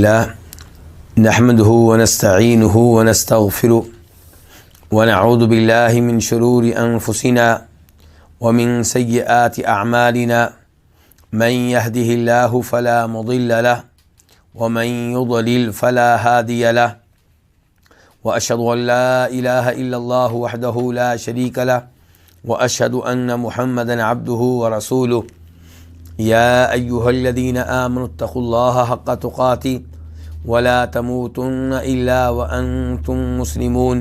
الله نحمده ونستعينه ونستغفره ونعوذ بالله من شرور أنفسنا ومن سيئات أعمالنا من يهده الله فلا مضل له ومن يضلل فلا هادي له وأشهد أن لا إله إلا الله وحده لا شريك له وأشهد أن محمدا عبده ورسوله يا أيها الذين آمنوا اتقوا الله حق تقاته ولا تموتن إلا وأنتم مسلمون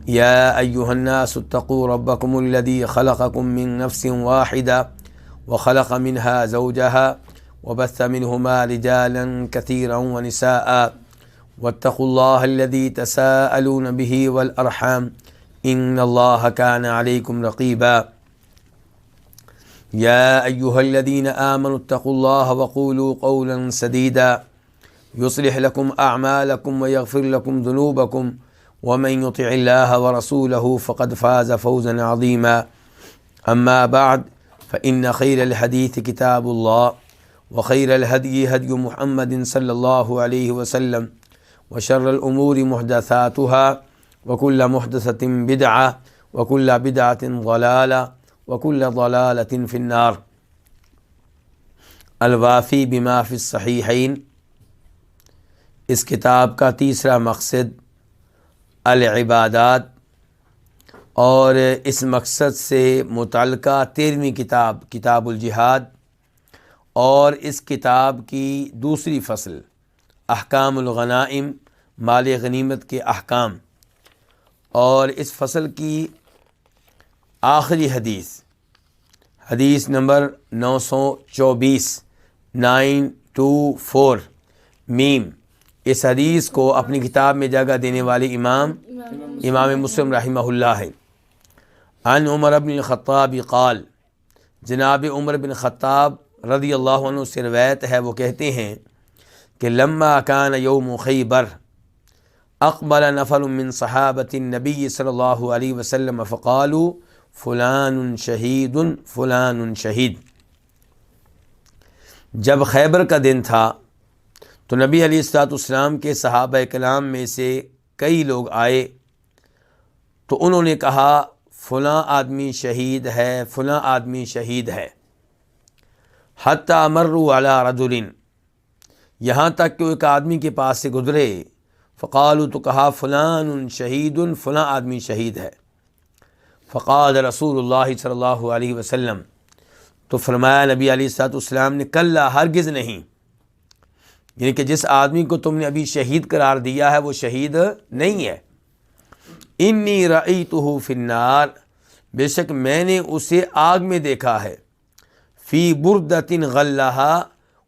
يا أيها الناس اتقوا ربكم الذي خلقكم من نفس واحدة وخلق منها زوجها وبث منهما رجالا كثيرا ونساء واتقوا الله الذي تساءلون به والأرحام إن الله كان عليكم رقيبا يا أيها الذين آمنوا اتقوا الله وقولوا قولا سديدا يصلح لكم أعمالكم ويغفر لكم ذنوبكم ومن يطع الله ورسوله فقد فاز فوزا عظيما أما بعد فإن خير الحديث كتاب الله وخير الهدي هدي محمد صلى الله عليه وسلم وشر الأمور محدثاتها وكل محدثة بدعة وكل بدعة ضلالة وكل ضلالة في النار۔ الوافی بما فی الصحیحین، اس کتاب کا تیسرا مقصد العبادات اور اس مقصد سے متعلقہ 13ویں کتاب کتاب الجہاد اور اس کتاب کی دوسری فصل احکام الغنائم، مال غنیمت کے احکام، اور اس فصل کی آخری حدیث نمبر 924 924 میم، اس حدیث کو اپنی کتاب میں جگہ دینے والے امام مسلم رحمہ اللہ ہے۔ عن عمر بن الخطاب قال، جناب عمر بن خطاب رضی اللہ عنہ سے روایت ہے، وہ کہتے ہیں کہ لما کان یوم خیبر اقبل نفر من صحابۃ النبی صلی اللہ علیہ وسلم فقالوا فلان شہید فلان شہید۔ جب خیبر کا دن تھا تو نبی علیہ الصلوۃ والسلام کے صحابہ کرام میں سے کئی لوگ آئے تو انہوں نے کہا فلاں آدمی شہید ہے، فلاں آدمی شہید ہے۔ حتی مروا علی رجل، یہاں تک کہ ایک آدمی کے پاس سے گزرے، فقالوا، تو کہا فلان شہید، فلاں آدمی شہید ہے۔ فقال رسول اللہ صلی اللہ علیہ وسلم، تو فرمایا نبی علیہ الصلوۃ والسلام نے، کلا، ہرگز نہیں، یعنی کہ جس آدمی کو تم نے ابھی شہید قرار دیا ہے وہ شہید نہیں ہے۔ انی رأیتہ فی النار، بے شک میں نے اسے آگ میں دیکھا ہے، فی بردۃ غلھا،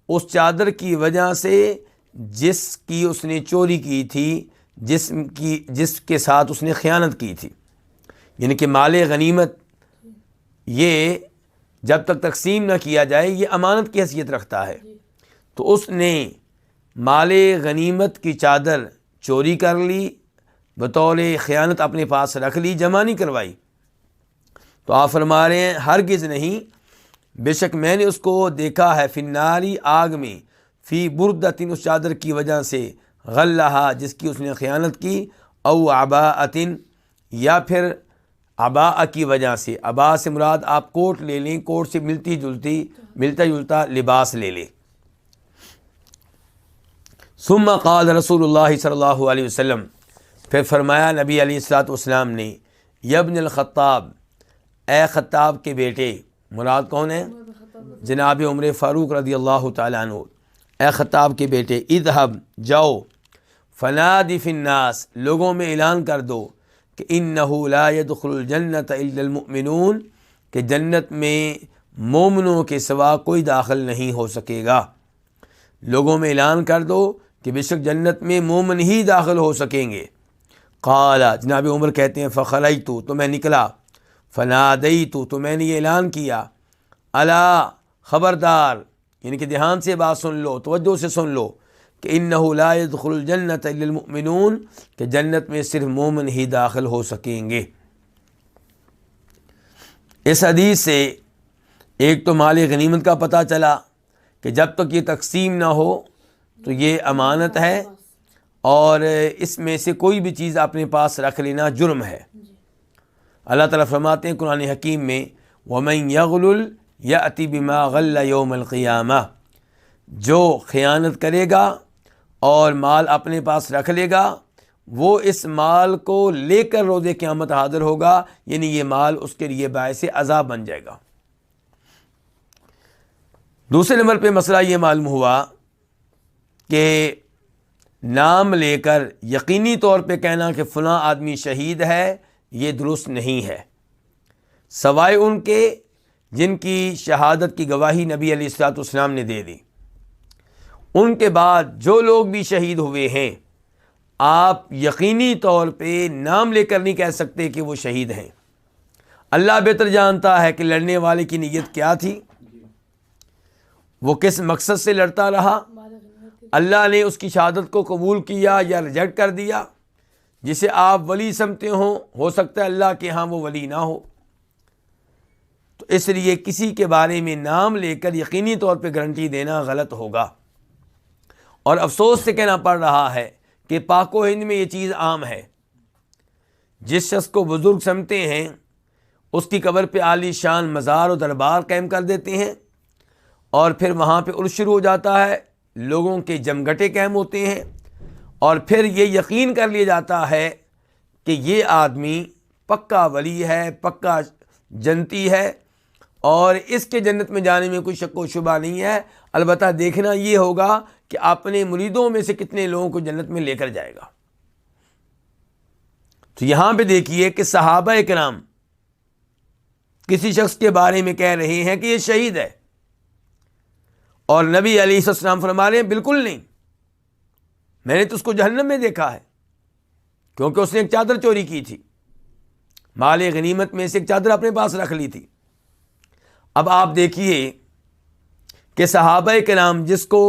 اس چادر کی وجہ سے جس کی اس نے چوری کی تھی، جس کے ساتھ اس نے خیانت کی تھی، یعنی کہ مال غنیمت یہ جب تک تقسیم نہ کیا جائے یہ امانت کی حیثیت رکھتا ہے، تو اس نے مال غنیمت کی چادر چوری کر لی، بطور خیانت اپنے پاس رکھ لی، جمع نہیں کروائی۔ تو آپ فرما رہے ہیں ہرگز نہیں، بے شک میں نے اس کو دیکھا ہے، فی الناری، آگ میں، فی بردۃ، اس چادر کی وجہ سے، غلھا، جس کی اس نے خیانت کی، او عباءۃ، یا پھر عباء کی وجہ سے، عباء سے مراد آپ کوٹ لے لیں، کوٹ سے ملتا جلتا لباس لے لیں۔ ثم قال رسول اللہ صلی اللہ علیہ وسلم، پھر فرمایا نبی علیہ الصلوۃ والسلام نے، یا ابن الخطاب، اے خطاب کے بیٹے، مراد کون ہے؟ جناب عمر فاروق رضی اللہ تعالیٰ عنہ۔ اے خطاب کے بیٹے، اذهب، جاؤ، فنادی فی الناس، لوگوں میں اعلان کر دو کہ انہ لا يدخل الجنۃ الا المؤمنون، کہ جنت میں مومنوں کے سوا کوئی داخل نہیں ہو سکے گا۔ لوگوں میں اعلان کر دو کہ بے شک جنت میں مومن ہی داخل ہو سکیں گے۔ قال، جناب عمر کہتے ہیں، فخلیت، تو میں نکلا، فنادیت، تو میں نے یہ اعلان کیا، الا، خبردار، یعنی کہ دھیان سے بات سن لو، توجہ سے سن لو، کہ انہ لا يدخل الجنۃ الا المؤمنون، کہ جنت میں صرف مومن ہی داخل ہو سکیں گے۔ اس حدیث سے ایک تو مال غنیمت کا پتہ چلا کہ جب تک یہ تقسیم نہ ہو تو یہ امانت ہے، اور اس میں سے کوئی بھی چیز اپنے پاس رکھ لینا جرم ہے۔ اللہ تعالیٰ فرماتے ہیں قرآن حکیم میں، وَمَن يَغْلُلْ يَأْتِ بِمَا غَلَّ يَوْمَ الْقِيَامَةِ، جو خیانت کرے گا اور مال اپنے پاس رکھ لے گا، وہ اس مال کو لے کر روز قیامت حاضر ہوگا، یعنی یہ مال اس کے لیے باعث عذاب بن جائے گا۔ دوسرے نمبر پہ مسئلہ یہ معلوم ہوا کہ نام لے کر یقینی طور پہ کہنا کہ فلاں آدمی شہید ہے، یہ درست نہیں ہے، سوائے ان کے جن کی شہادت کی گواہی نبی علیہ الصلوۃ والسلام نے دے دی۔ ان کے بعد جو لوگ بھی شہید ہوئے ہیں، آپ یقینی طور پہ نام لے کر نہیں کہہ سکتے کہ وہ شہید ہیں۔ اللہ بہتر جانتا ہے کہ لڑنے والے کی نیت کیا تھی، وہ کس مقصد سے لڑتا رہا، اللہ نے اس کی شہادت کو قبول کیا یا ریجیکٹ کر دیا۔ جسے آپ ولی سمجھتے ہو سکتا ہے اللہ کے ہاں وہ ولی نہ ہو۔ تو اس لیے کسی کے بارے میں نام لے کر یقینی طور پہ گارنٹی دینا غلط ہوگا، اور افسوس سے کہنا پڑ رہا ہے کہ پاک و ہند میں یہ چیز عام ہے۔ جس شخص کو بزرگ سمجھتے ہیں اس کی قبر پہ عالی شان مزار و دربار قائم کر دیتے ہیں، اور پھر وہاں پہ عرس شروع ہو جاتا ہے، لوگوں کے جمگٹے قائم ہوتے ہیں، اور پھر یہ یقین کر لیا جاتا ہے کہ یہ آدمی پکا ولی ہے، پکا جنتی ہے، اور اس کے جنت میں جانے میں کوئی شک و شبہ نہیں ہے۔ البتہ دیکھنا یہ ہوگا کہ اپنے مریدوں میں سے کتنے لوگوں کو جنت میں لے کر جائے گا۔ تو یہاں پہ دیکھیے کہ صحابہ کرام کسی شخص کے بارے میں کہہ رہے ہیں کہ یہ شہید ہے، اور نبی علیہ السلام فرما رہے ہیں بالکل نہیں، میں نے تو اس کو جہنم میں دیکھا ہے، کیونکہ اس نے ایک چادر چوری کی تھی، مال غنیمت میں سے ایک چادر اپنے پاس رکھ لی تھی۔ اب آپ دیکھیے کہ صحابہ کرام جس کو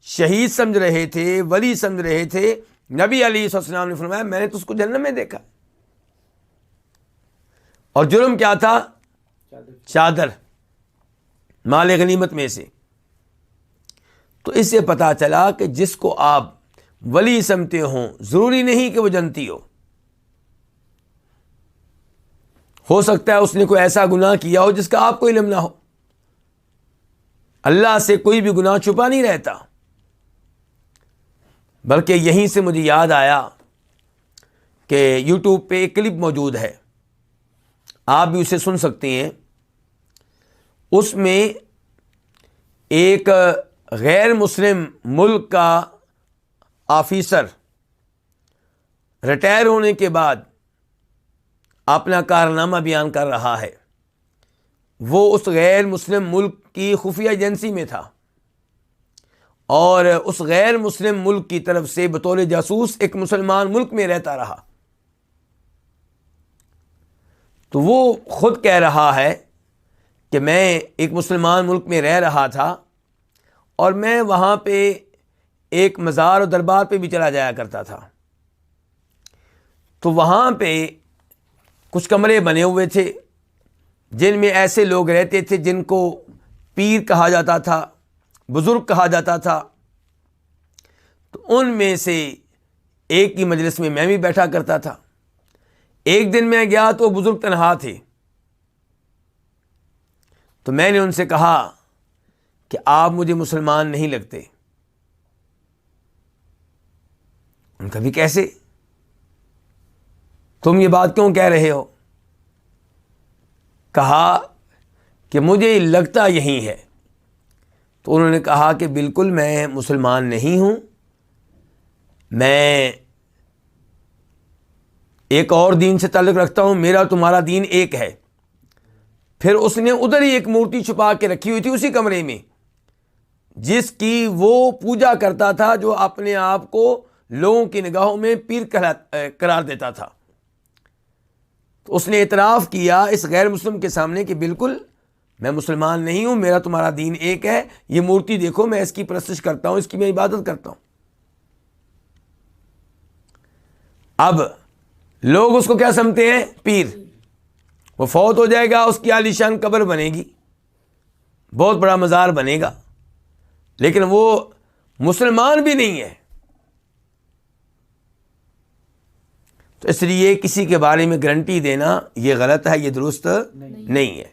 شہید سمجھ رہے تھے، ولی سمجھ رہے تھے، نبی علیہ السلام نے فرمایا میں نے تو اس کو جہنم میں دیکھا۔ اور جرم کیا تھا؟ چادر مال غنیمت میں سے۔ تو اس سے پتہ چلا کہ جس کو آپ ولی سمجھتے ہوں ضروری نہیں کہ وہ جنتی ہو سکتا ہے اس نے کوئی ایسا گناہ کیا ہو جس کا آپ کو علم نہ ہو۔ اللہ سے کوئی بھی گناہ چھپا نہیں رہتا۔ بلکہ یہیں سے مجھے یاد آیا کہ یوٹیوب پہ ایک کلپ موجود ہے، آپ بھی اسے سن سکتے ہیں۔ اس میں ایک غیر مسلم ملک کا آفیسر ریٹائر ہونے کے بعد اپنا کارنامہ بیان کر رہا ہے۔ وہ اس غیر مسلم ملک کی خفیہ ایجنسی میں تھا، اور اس غیر مسلم ملک کی طرف سے بطور جاسوس ایک مسلمان ملک میں رہتا رہا۔ تو وہ خود کہہ رہا ہے کہ میں ایک مسلمان ملک میں رہ رہا تھا، اور میں وہاں پہ ایک مزار و دربار پہ بھی چلا جایا کرتا تھا۔ تو وہاں پہ کچھ کمرے بنے ہوئے تھے جن میں ایسے لوگ رہتے تھے جن کو پیر کہا جاتا تھا، بزرگ کہا جاتا تھا۔ تو ان میں سے ایک کی مجلس میں میں بھی بیٹھا کرتا تھا۔ ایک دن میں گیا تو وہ بزرگ تنہا تھے، تو میں نے ان سے کہا کہ آپ مجھے مسلمان نہیں لگتے۔ ان کا بھی کیسے؟ تم یہ بات کیوں کہہ رہے ہو؟ کہا کہ مجھے لگتا یہی ہے۔ تو انہوں نے کہا کہ بالکل میں مسلمان نہیں ہوں، میں ایک اور دین سے تعلق رکھتا ہوں، میرا تمہارا دین ایک ہے۔ پھر اس نے ادھر ہی ایک مورتی چھپا کے رکھی ہوئی تھی اسی کمرے میں، جس کی وہ پوجا کرتا تھا، جو اپنے آپ کو لوگوں کی نگاہوں میں پیر قرار دیتا تھا۔ تو اس نے اعتراف کیا اس غیر مسلم کے سامنے کہ بالکل میں مسلمان نہیں ہوں، میرا تمہارا دین ایک ہے، یہ مورتی دیکھو میں اس کی پرستش کرتا ہوں، اس کی میں عبادت کرتا ہوں۔ اب لوگ اس کو کیا سمجھتے ہیں؟ پیر۔ وہ فوت ہو جائے گا، اس کی عالیشان قبر بنے گی، بہت بڑا مزار بنے گا، لیکن وہ مسلمان بھی نہیں ہے. تو اس لیے کسی کے بارے میں گارنٹی دینا یہ غلط ہے, یہ درست نہیں ہے.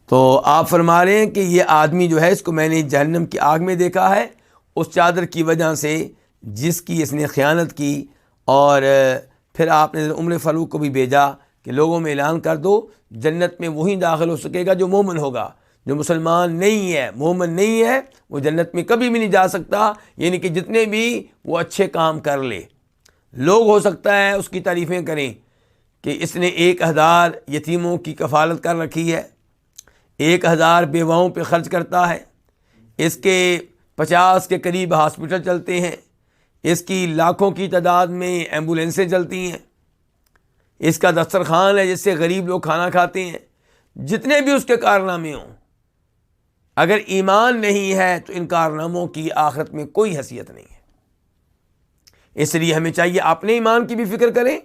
تو آپ فرما رہے ہیں کہ یہ آدمی جو ہے اس کو میں نے جہنم کی آگ میں دیکھا ہے اس چادر کی وجہ سے جس کی اس نے خیانت کی. اور پھر آپ نے عمر فاروق کو بھی بھیجا کہ لوگوں میں اعلان کر دو جنت میں وہی داخل ہو سکے گا جو مومن ہوگا, جو مسلمان نہیں ہے, مومن نہیں ہے, وہ جنت میں کبھی بھی نہیں جا سکتا. یعنی کہ جتنے بھی وہ اچھے کام کر لے, لوگ ہو سکتا ہے اس کی تعریفیں کریں کہ اس نے 1000 یتیموں کی کفالت کر رکھی ہے, 1000 بیواؤں پہ خرچ کرتا ہے, اس کے 50 کے قریب ہاسپٹل چلتے ہیں, اس کی لاکھوں کی تعداد میں ایمبولینسیں چلتی ہیں, اس کا دسترخوان ہے جس سے غریب لوگ کھانا کھاتے ہیں. جتنے بھی اس کے کارنامے ہوں, اگر ایمان نہیں ہے تو ان کارناموں کی آخرت میں کوئی حیثیت نہیں ہے. اس لیے ہمیں چاہیے اپنے ایمان کی بھی فکر کریں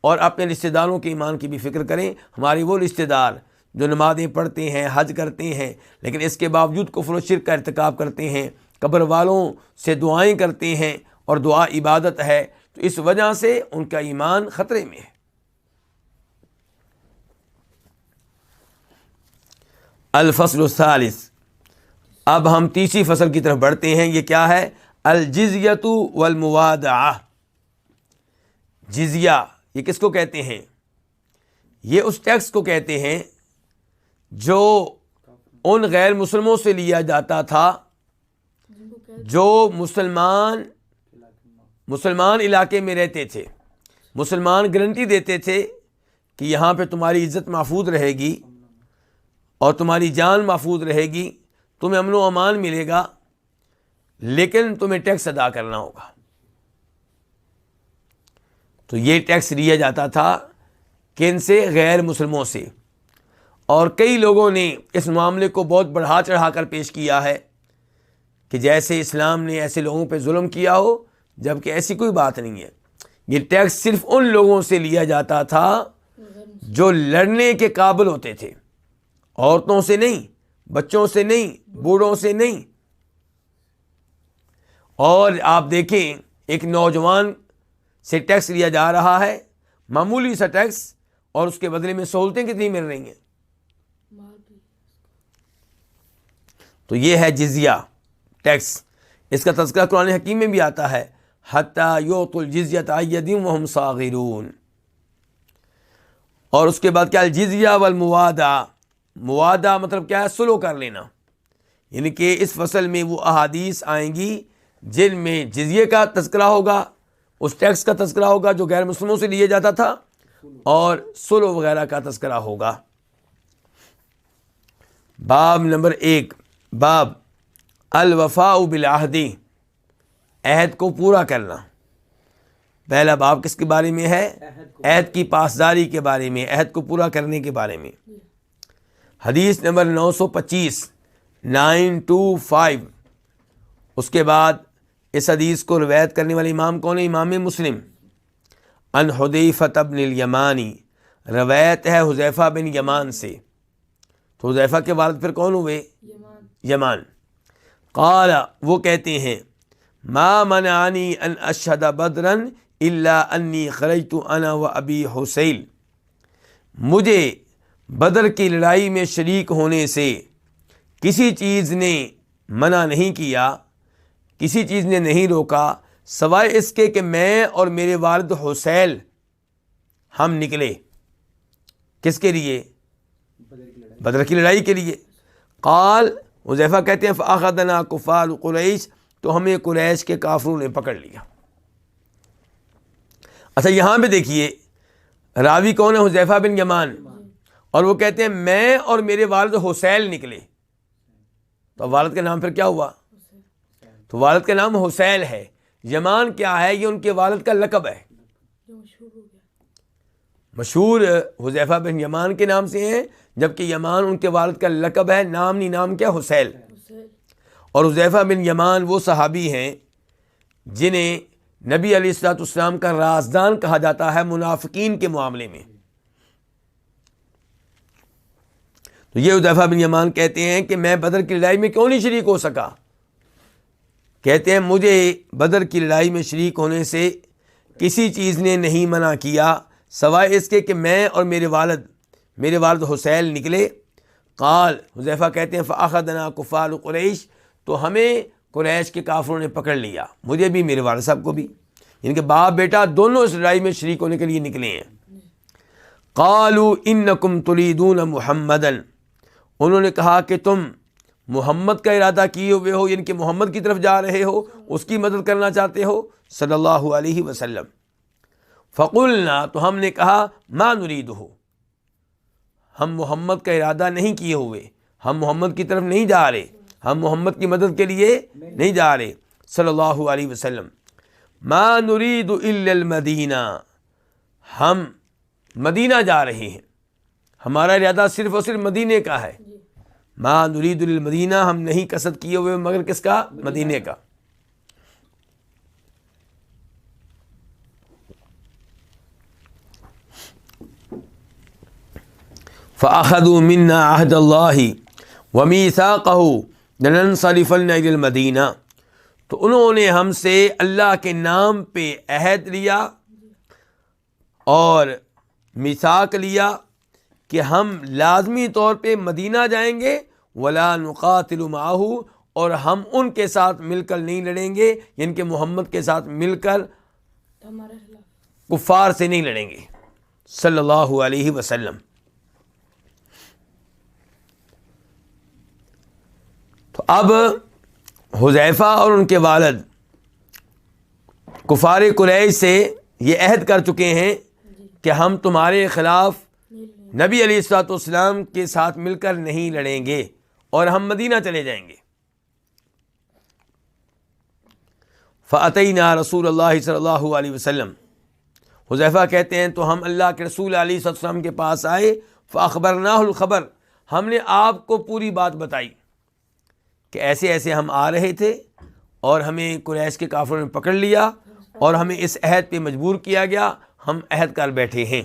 اور اپنے رشتہ داروں کے ایمان کی بھی فکر کریں. ہمارے وہ رشتہ دار جو نمازیں پڑھتے ہیں, حج کرتے ہیں, لیکن اس کے باوجود کفر و شرک کا ارتکاب کرتے ہیں, قبر والوں سے دعائیں کرتے ہیں اور دعا عبادت ہے, تو اس وجہ سے ان کا ایمان خطرے میں ہے. الفصل الثالث, اب ہم تیسری فصل کی طرف بڑھتے ہیں. یہ کیا ہے؟ الجزیۃ والموادعہ. جزیہ یہ کس کو کہتے ہیں؟ یہ اس ٹیکس کو کہتے ہیں جو ان غیر مسلموں سے لیا جاتا تھا جو مسلمان علاقے میں رہتے تھے. مسلمان گارنٹی دیتے تھے کہ یہاں پہ تمہاری عزت محفوظ رہے گی اور تمہاری جان محفوظ رہے گی, تمہیں امن و امان ملے گا, لیکن تمہیں ٹیکس ادا کرنا ہوگا. تو یہ ٹیکس لیا جاتا تھا کن سے؟ غیر مسلموں سے. اور کئی لوگوں نے اس معاملے کو بہت بڑھا چڑھا کر پیش کیا ہے کہ جیسے اسلام نے ایسے لوگوں پہ ظلم کیا ہو, جبکہ ایسی کوئی بات نہیں ہے. یہ ٹیکس صرف ان لوگوں سے لیا جاتا تھا جو لڑنے کے قابل ہوتے تھے, عورتوں سے نہیں, بچوں سے نہیں, بوڑھوں سے نہیں. اور آپ دیکھیں ایک نوجوان سے ٹیکس لیا جا رہا ہے, معمولی سا ٹیکس, اور اس کے بدلے میں سہولتیں کتنی مل رہی ہیں. تو یہ ہے جزیہ ٹیکس. اس کا تذکرہ قرآن حکیم میں بھی آتا ہے, حتی یعطوا الجزیۃ عن ید وہم صاغرون. اور اس کے بعد کیا؟ الجزیہ والموادعہ. موادعہ مطلب کیا ہے؟ سلو کر لینا. یعنی کہ اس فصل میں وہ احادیث آئیں گی جن میں جزیے کا تذکرہ ہوگا, اس ٹیکس کا تذکرہ ہوگا جو غیر مسلموں سے لیے جاتا تھا, اور سلو وغیرہ کا تذکرہ ہوگا. باب نمبر 1, باب الوفاء بالعہد, عہد کو پورا کرنا. پہلا باب کس کے بارے میں ہے؟ عہد کی پاسداری کے بارے میں, عہد کو پورا کرنے کے بارے میں. حدیث نمبر 925 925. اس کے بعد اس حدیث کو روایت کرنے والے امام کون ہے؟ امام مسلم. ان حذیفہ بن الیمانی, روایت ہے حذیفہ بن یمان سے. تو حذیفہ کے والد پھر کون ہوئے؟ یمان. قال, وہ کہتے ہیں, ما منعنی ان اشہد بدرا الا انی خرجت انا و ابی حسیل. مجھے بدر کی لڑائی میں شریک ہونے سے کسی چیز نے منع نہیں کیا, کسی چیز نے نہیں روکا, سوائے اس کے کہ میں اور میرے والد حسیل ہم نکلے. کس کے لیے؟ بدر کی لڑائی کے لیے. قال, حذیفہ کہتے ہیں, فاخذنا کفار قریش, تو ہمیں قریش کے کافروں نے پکڑ لیا. اچھا یہاں پہ دیکھیے راوی کون ہے؟ حذیفہ بن یمان, اور وہ کہتے ہیں میں اور میرے والد حسیل نکلے. تو والد کا نام پھر کیا ہوا؟ تو والد کا نام حسیل ہے. یمان کیا ہے؟ یہ ان کے والد کا لقب ہے, مشہور حذیفہ بن یمان کے نام سے ہیں, جبکہ یمان ان کے والد کا لقب ہے. نام نہیں, نام کیا؟ حسیل. اور حذیفہ بن یمان وہ صحابی ہیں جنہیں نبی علیہ الصلوۃ والسلام کا رازدان کہا جاتا ہے منافقین کے معاملے میں. تو یہ حذیفہ بن یمان کہتے ہیں کہ میں بدر کی لڑائی میں کیوں نہیں شریک ہو سکا؟ کہتے ہیں مجھے بدر کی لڑائی میں شریک ہونے سے کسی چیز نے نہیں منع کیا سوائے اس کے کہ میں اور میرے والد حسین نکلے. قال حذیفہ کہتے ہیں فاخذنا کفار قریش، تو ہمیں قریش کے کافروں نے پکڑ لیا، مجھے بھی میرے والد صاحب کو بھی، یعنی کہ باپ بیٹا دونوں اس لڑائی میں شریک ہونے کے لیے نکلے ہیں. قالوا انکم تریدون محمدا، انہوں نے کہا کہ تم محمد کا ارادہ کیے ہوئے ہو، یعنی کہ محمد کی طرف جا رہے ہو، اس کی مدد کرنا چاہتے ہو صلی اللہ علیہ وسلم. فقلنا، تو ہم نے کہا ما نریدہ، ہم محمد کا ارادہ نہیں کیے ہوئے، ہم محمد کی طرف نہیں جا رہے، ہم محمد کی مدد کے لیے نہیں جا رہے صلی اللہ علیہ وسلم. ما نرید الا المدینہ، ہم مدینہ جا رہے ہیں، ہمارا ارادہ صرف اور صرف مدینے کا ہے. ما نرید الا المدینہ، ہم نہیں قصد کیے ہوئے مگر کس کا؟ مدینے کا. فَأَخَذُوا مِنَّا عَهْدَ اللَّهِ وَمِيثَاقَهُ لَنَنصَرِفَنَّ إِلَى الْمَدِينَةِ، تو انہوں نے ہم سے اللہ کے نام پہ عہد لیا اور میثاق لیا کہ ہم لازمی طور پہ مدینہ جائیں گے. وَلَا نُقَاتِلُ مَعَهُ، اور ہم ان کے ساتھ مل کر نہیں لڑیں گے، یعنی کہ محمد کے ساتھ مل کر کفار سے نہیں لڑیں گے صلی اللہ علیہ وسلم. تو اب حذیفہ اور ان کے والد کفار قریش سے یہ عہد کر چکے ہیں کہ ہم تمہارے خلاف نبی علیہ الصلوۃ والسلام کے ساتھ مل کر نہیں لڑیں گے اور ہم مدینہ چلے جائیں گے. فَأَتَيْنَا رسول اللہ صلی اللہ علیہ وسلم، حذیفہ کہتے ہیں تو ہم اللہ کے رسول علیہ الصلوۃ والسلام کے پاس آئے. فَأَخْبَرْنَاهُ الْخَبَرَ، ہم نے آپ کو پوری بات بتائی کہ ایسے ایسے ہم آ رہے تھے اور ہمیں قریش کے کافروں نے پکڑ لیا اور ہمیں اس عہد پہ مجبور کیا گیا، ہم عہد کر بیٹھے ہیں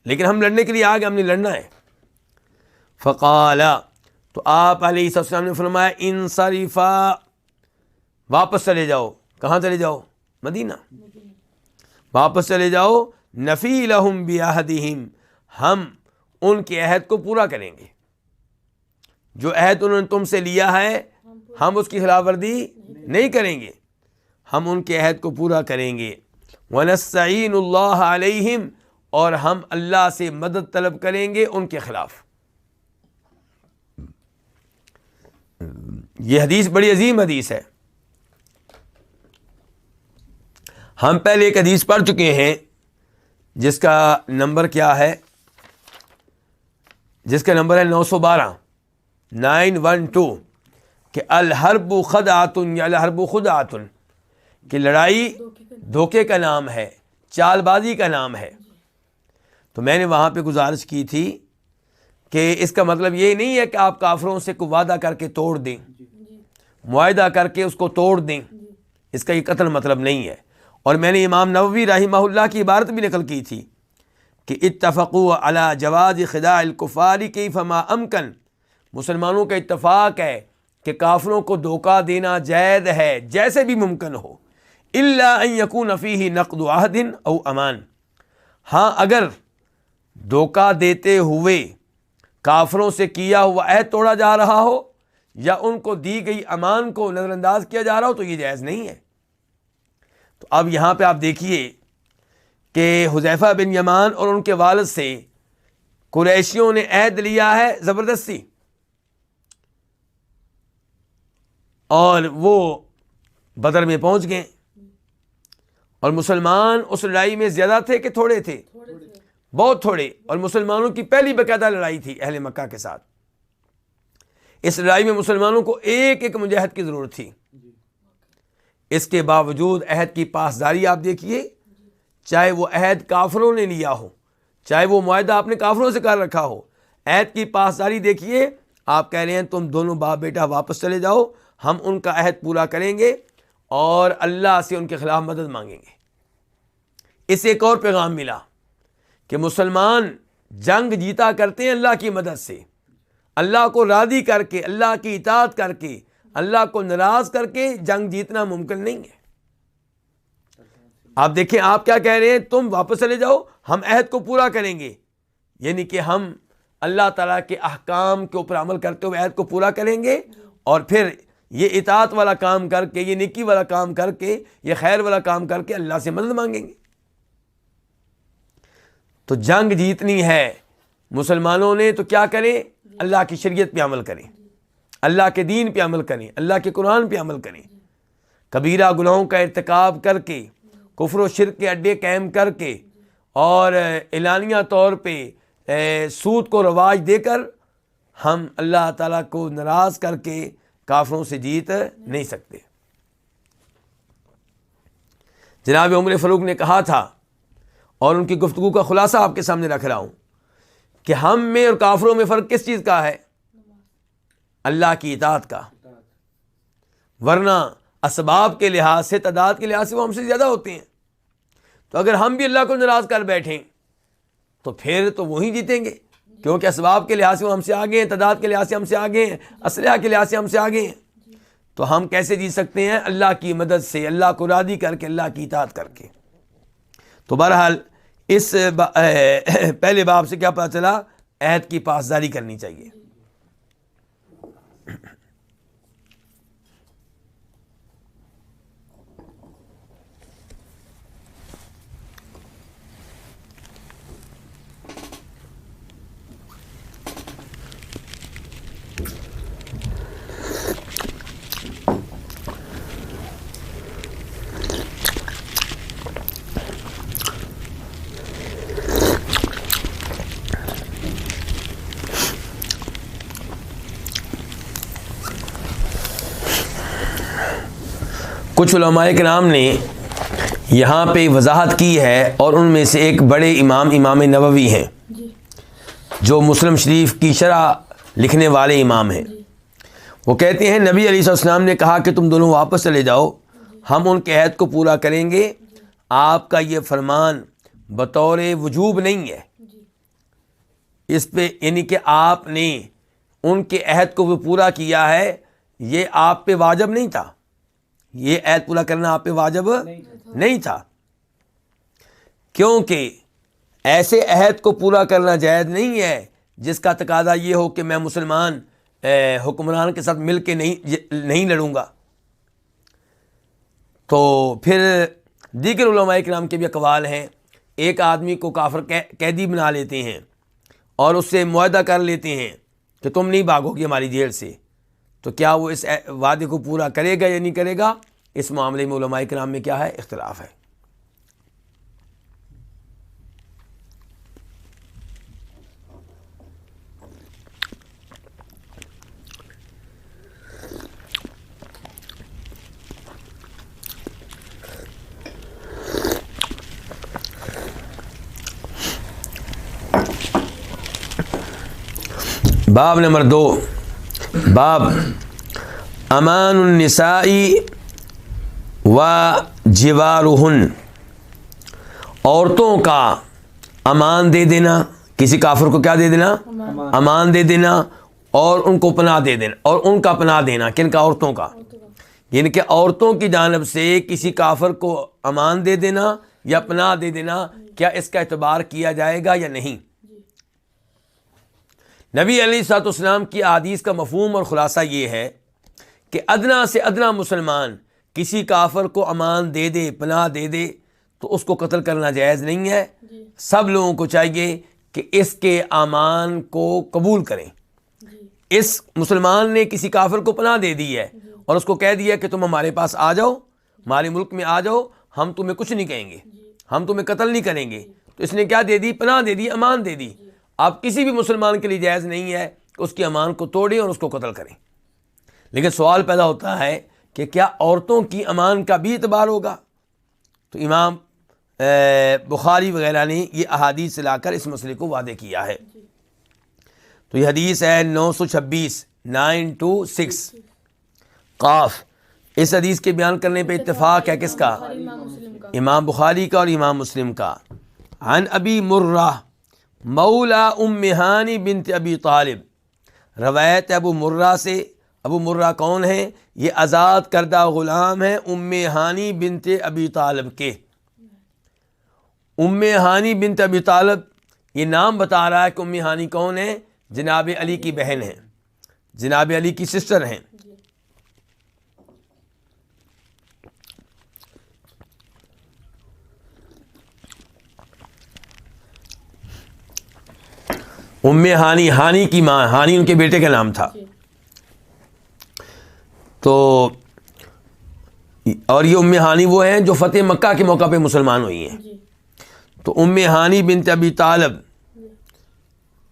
لیکن ہم لڑنے کے لیے آگے، ہم نے لڑنا ہے. فقال، تو آپ علیہ السلام نے فرمایا انصرفا، واپس چلے جاؤ. کہاں چلے جاؤ؟ مدینہ. واپس چلے جاؤ. نفی لہم بعہدہم، ہم ان کے عہد کو پورا کریں گے. جو عہد انہوں نے تم سے لیا ہے ہم اس کی خلاف ورزی نہیں کریں گے، ہم ان کے عہد کو پورا کریں گے. وَنَسْتَعِينُ اللَّهَ عَلَيْهِمْ، اور ہم اللہ سے مدد طلب کریں گے ان کے خلاف. یہ حدیث بڑی عظیم حدیث ہے. ہم پہلے ایک حدیث پڑھ چکے ہیں جس کا نمبر کیا ہے، جس کا نمبر ہے 912، 912، کہ الحرب خدعۃ یا الحرب خدعۃ، کہ لڑائی دھوکے کا نام ہے، چال بازی کا نام ہے. تو میں نے وہاں پہ گزارش کی تھی کہ اس کا مطلب یہ نہیں ہے کہ آپ کافروں سے کوئی وعدہ کر کے توڑ دیں، معاہدہ کر کے اس کو توڑ دیں، اس کا یہ قطعاً مطلب نہیں ہے. اور میں نے امام نووی رحمہ اللہ کی عبارت بھی نقل کی تھی کہ اتفقوا علی جواز خداع الکفار کیف ما امکن، مسلمانوں کا اتفاق ہے کہ کافروں کو دھوکہ دینا جائز ہے جیسے بھی ممکن ہو، الا ان یکون فیہ نقض عہد او امان، ہاں اگر دھوکہ دیتے ہوئے کافروں سے کیا ہوا عہد توڑا جا رہا ہو یا ان کو دی گئی امان کو نظر انداز کیا جا رہا ہو تو یہ جائز نہیں ہے. تو اب یہاں پہ آپ دیکھیے کہ حذیفہ بن یمان اور ان کے والد سے قریشیوں نے عہد لیا ہے زبردستی، اور وہ بدر میں پہنچ گئے. اور مسلمان اس لڑائی میں زیادہ تھے کہ تھوڑے تھے؟ بہت تھوڑے. اور مسلمانوں کی پہلی باقاعدہ لڑائی تھی اہل مکہ کے ساتھ. اس لڑائی میں مسلمانوں کو ایک ایک مجاہد کی ضرورت تھی. اس کے باوجود عہد کی پاسداری آپ دیکھیے، چاہے وہ عہد کافروں نے لیا ہو، چاہے وہ معاہدہ آپ نے کافروں سے کر رکھا ہو، عہد کی پاسداری دیکھیے. آپ کہہ رہے ہیں تم دونوں باپ بیٹا واپس چلے جاؤ، ہم ان کا عہد پورا کریں گے اور اللہ سے ان کے خلاف مدد مانگیں گے. اس ایک اور پیغام ملا کہ مسلمان جنگ جیتا کرتے ہیں اللہ کی مدد سے، اللہ کو راضی کر کے، اللہ کی اطاعت کر کے، اللہ کو ناراض کر کے جنگ جیتنا ممکن نہیں ہے۔ آپ دیکھیں آپ کیا کہہ رہے ہیں، تم واپس چلے جاؤ، ہم عہد کو پورا کریں گے، یعنی کہ ہم اللہ تعالیٰ کے احکام کے اوپر عمل کرتے ہوئے عہد کو پورا کریں گے، اور پھر یہ اطاعت والا کام کر کے، یہ نیکی والا کام کر کے، یہ خیر والا کام کر کے اللہ سے مدد مانگیں گے۔ تو جنگ جیتنی ہے مسلمانوں نے تو کیا کریں؟ اللہ کی شریعت پہ عمل کریں، اللہ کے دین پہ عمل کریں، اللہ کے قرآن پہ عمل کریں۔ کبیرہ گناہوں کا ارتکاب کر کے، کفر و شرک کے اڈے قائم کر کے، اور اعلانیہ طور پہ سود کو رواج دے کر ہم اللہ تعالیٰ کو ناراض کر کے کافروں سے جیت نہیں سکتے۔ جناب عمر فاروق نے کہا تھا، اور ان کی گفتگو کا خلاصہ آپ کے سامنے رکھ رہا ہوں، کہ ہم میں اور کافروں میں فرق کس چیز کا ہے؟ اللہ کی اطاعت کا، ورنہ اسباب کے لحاظ سے، تعداد کے لحاظ سے وہ ہم سے زیادہ ہوتے ہیں۔ تو اگر ہم بھی اللہ کو ناراض کر بیٹھیں تو پھر تو وہی جیتیں گے، کیونکہ اسباب کے لحاظ سے وہ ہم سے آگے ہیں، تعداد کے لحاظ سے ہم سے آگے ہیں، اسلحہ کے لحاظ سے ہم سے آگے ہیں۔ تو ہم کیسے جیت سکتے ہیں؟ اللہ کی مدد سے، اللہ کو راضی کر کے، اللہ کی اطاعت کر کے۔ تو بہرحال اس پہلے باب سے کیا پتہ چلا؟ عہد کی پاسداری کرنی چاہیے۔ کچھ علماء کرام نے یہاں پہ وضاحت کی ہے، اور ان میں سے ایک بڑے امام نووی ہیں، جو مسلم شریف کی شرح لکھنے والے امام ہیں۔ وہ کہتے ہیں نبی علیہ السلام نے کہا کہ تم دونوں واپس چلے جاؤ، ہم ان کے عہد کو پورا کریں گے۔ آپ کا یہ فرمان بطور وجوب نہیں ہے، اس پہ یعنی کہ آپ نے ان کے عہد کو وہ پورا کیا ہے، یہ آپ پہ واجب نہیں تھا، یہ عہد پورا کرنا آپ پہ واجب نہیں تھا، کیونکہ ایسے عہد کو پورا کرنا جائز نہیں ہے جس کا تقاضا یہ ہو کہ میں مسلمان حکمران کے ساتھ مل کے نہیں لڑوں گا۔ تو پھر دیگر علماء کرام کے بھی اقوال ہیں، ایک آدمی کو کافر قیدی بنا لیتے ہیں اور اس سے معاہدہ کر لیتے ہیں کہ تم نہیں بھاگو گے ہماری جیل سے، تو کیا وہ اس وعدے کو پورا کرے گا یا نہیں کرے گا؟ اس معاملے میں علماء کرام میں کیا ہے؟ اختلاف ہے۔ باب نمبر 2، باب امان النساء و جوارہن، عورتوں کا امان دے دینا، کسی کافر کو کیا دے دینا؟ امان دے دینا، اور ان کو پناہ دے دینا، اور ان کا پناہ دینا، کن کا؟ عورتوں کا، یعنی کہ عورتوں کی جانب سے کسی کافر کو امان دے دینا یا پناہ دے دینا، کیا اس کا اعتبار کیا جائے گا یا نہیں؟ نبی علیہ الصلوۃ والسلام کی احادیث کا مفہوم اور خلاصہ یہ ہے کہ ادنا سے ادنا مسلمان کسی کافر کو امان دے دے، پناہ دے دے، تو اس کو قتل کرنا جائز نہیں ہے۔ سب لوگوں کو چاہیے کہ اس کے امان کو قبول کریں۔ اس مسلمان نے کسی کافر کو پناہ دے دی ہے اور اس کو کہہ دیا کہ تم ہمارے پاس آ جاؤ، ہمارے ملک میں آ جاؤ، ہم تمہیں کچھ نہیں کہیں گے، ہم تمہیں قتل نہیں کریں گے، تو اس نے کیا دے دی؟ پناہ دے دی، امان دے دی۔ اب کسی بھی مسلمان کے لیے جائز نہیں ہے کہ اس کی امان کو توڑیں اور اس کو قتل کریں۔ لیکن سوال پیدا ہوتا ہے کہ کیا عورتوں کی امان کا بھی اعتبار ہوگا؟ تو امام بخاری وغیرہ نے یہ احادیث لا کر اس مسئلے کو واضح کیا ہے۔ تو یہ حدیث ہے 926 926 قاف۔ اس حدیث کے بیان کرنے پہ اتفاق ہے کس کا؟ امام بخاری کا اور امام مسلم کا۔ عن ابی مرہ مولا ام ہانی بنت ابی طالب، روایت ابو مرہ سے ابو مرہ کون ہیں؟ یہ آزاد کردہ غلام ہیں ام ہانی بنت ابی طالب کے. ام ہانی بنت ابی طالب یہ نام بتا رہا ہے کہ ام ہانی کون ہے؟ جناب علی کی بہن ہیں، جناب علی کی سسٹر ہیں. ام ہانی، ہانی کی ماں، ہانی ان کے بیٹے کا نام تھا. تو اور یہ ام ہانی وہ ہیں جو فتح مکہ کے موقع پہ مسلمان ہوئی ہیں. تو ام ہانی بنت ابی طالب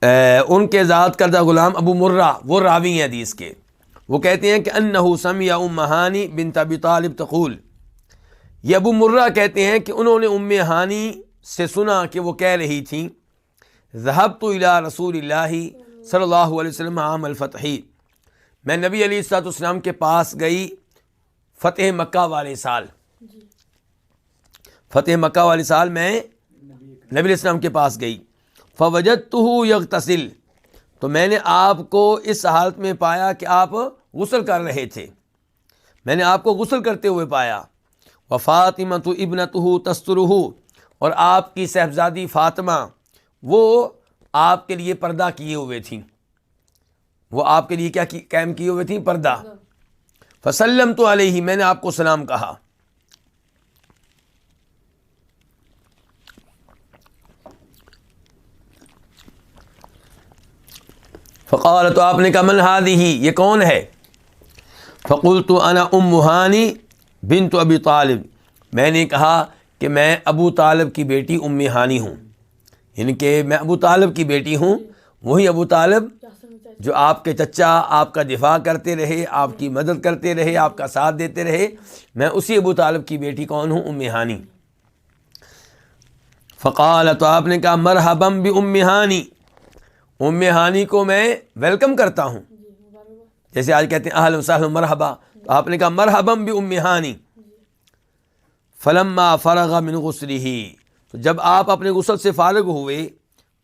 ان کے ذات کردہ غلام ابو مرہ وہ راوی ہیں حدیث کے. وہ کہتے ہیں کہ انہ سمع ام ہانی بنت ابی طالب تقول، یہ ابو مرہ کہتے ہیں کہ انہوں نے ام ہانی سے سنا کہ وہ کہہ رہی تھیں ذهبت الى رسول اللہ صلی اللہ علیہ وسلم عام الفتح، میں نبی علیہ الصلوۃ والسلام کے پاس گئی فتح مکہ والے سال. فتح مکہ والے سال میں نبی علیہ السلام کے پاس گئی. فوجدتہ یغتسل، تو میں نے آپ کو اس حالت میں پایا کہ آپ غسل کر رہے تھے، میں نے آپ کو غسل کرتے ہوئے پایا. وفاطمۃ ابنتہ تسترہ، اور آپ کی صاحبزادی فاطمہ وہ آپ کے لیے پردہ کیے ہوئے تھیں، وہ آپ کے لیے کیا قائم کیے ہوئے تھیں؟ پردہ. فسلمت علیہ، میں نے آپ کو سلام کہا. فقال، تو آپ نے کہا من ہذہ، یہ کون ہے؟ فقلت انا ام ہانی بنت ابی طالب، میں نے کہا کہ میں ابو طالب کی بیٹی ام ہانی ہوں، یعنی کہ میں ابو طالب کی بیٹی ہوں، وہی ابو طالب جو آپ کے چچا آپ کا دفاع کرتے رہے، آپ کی مدد کرتے رہے، آپ کا ساتھ دیتے رہے، میں اسی ابو طالب کی بیٹی کون ہوں؟ ام ہانی. فقال، تو آپ نے کہا مرحبا بام ہانی، ام ہانی کو میں ویلکم کرتا ہوں، جیسے آج کہتے ہیں اہلا وسہلا مرحبا، تو آپ نے کہا مرحبا بام ہانی. فلما فرغ من غسلہ، تو جب آپ اپنے غسل سے فارغ ہوئے،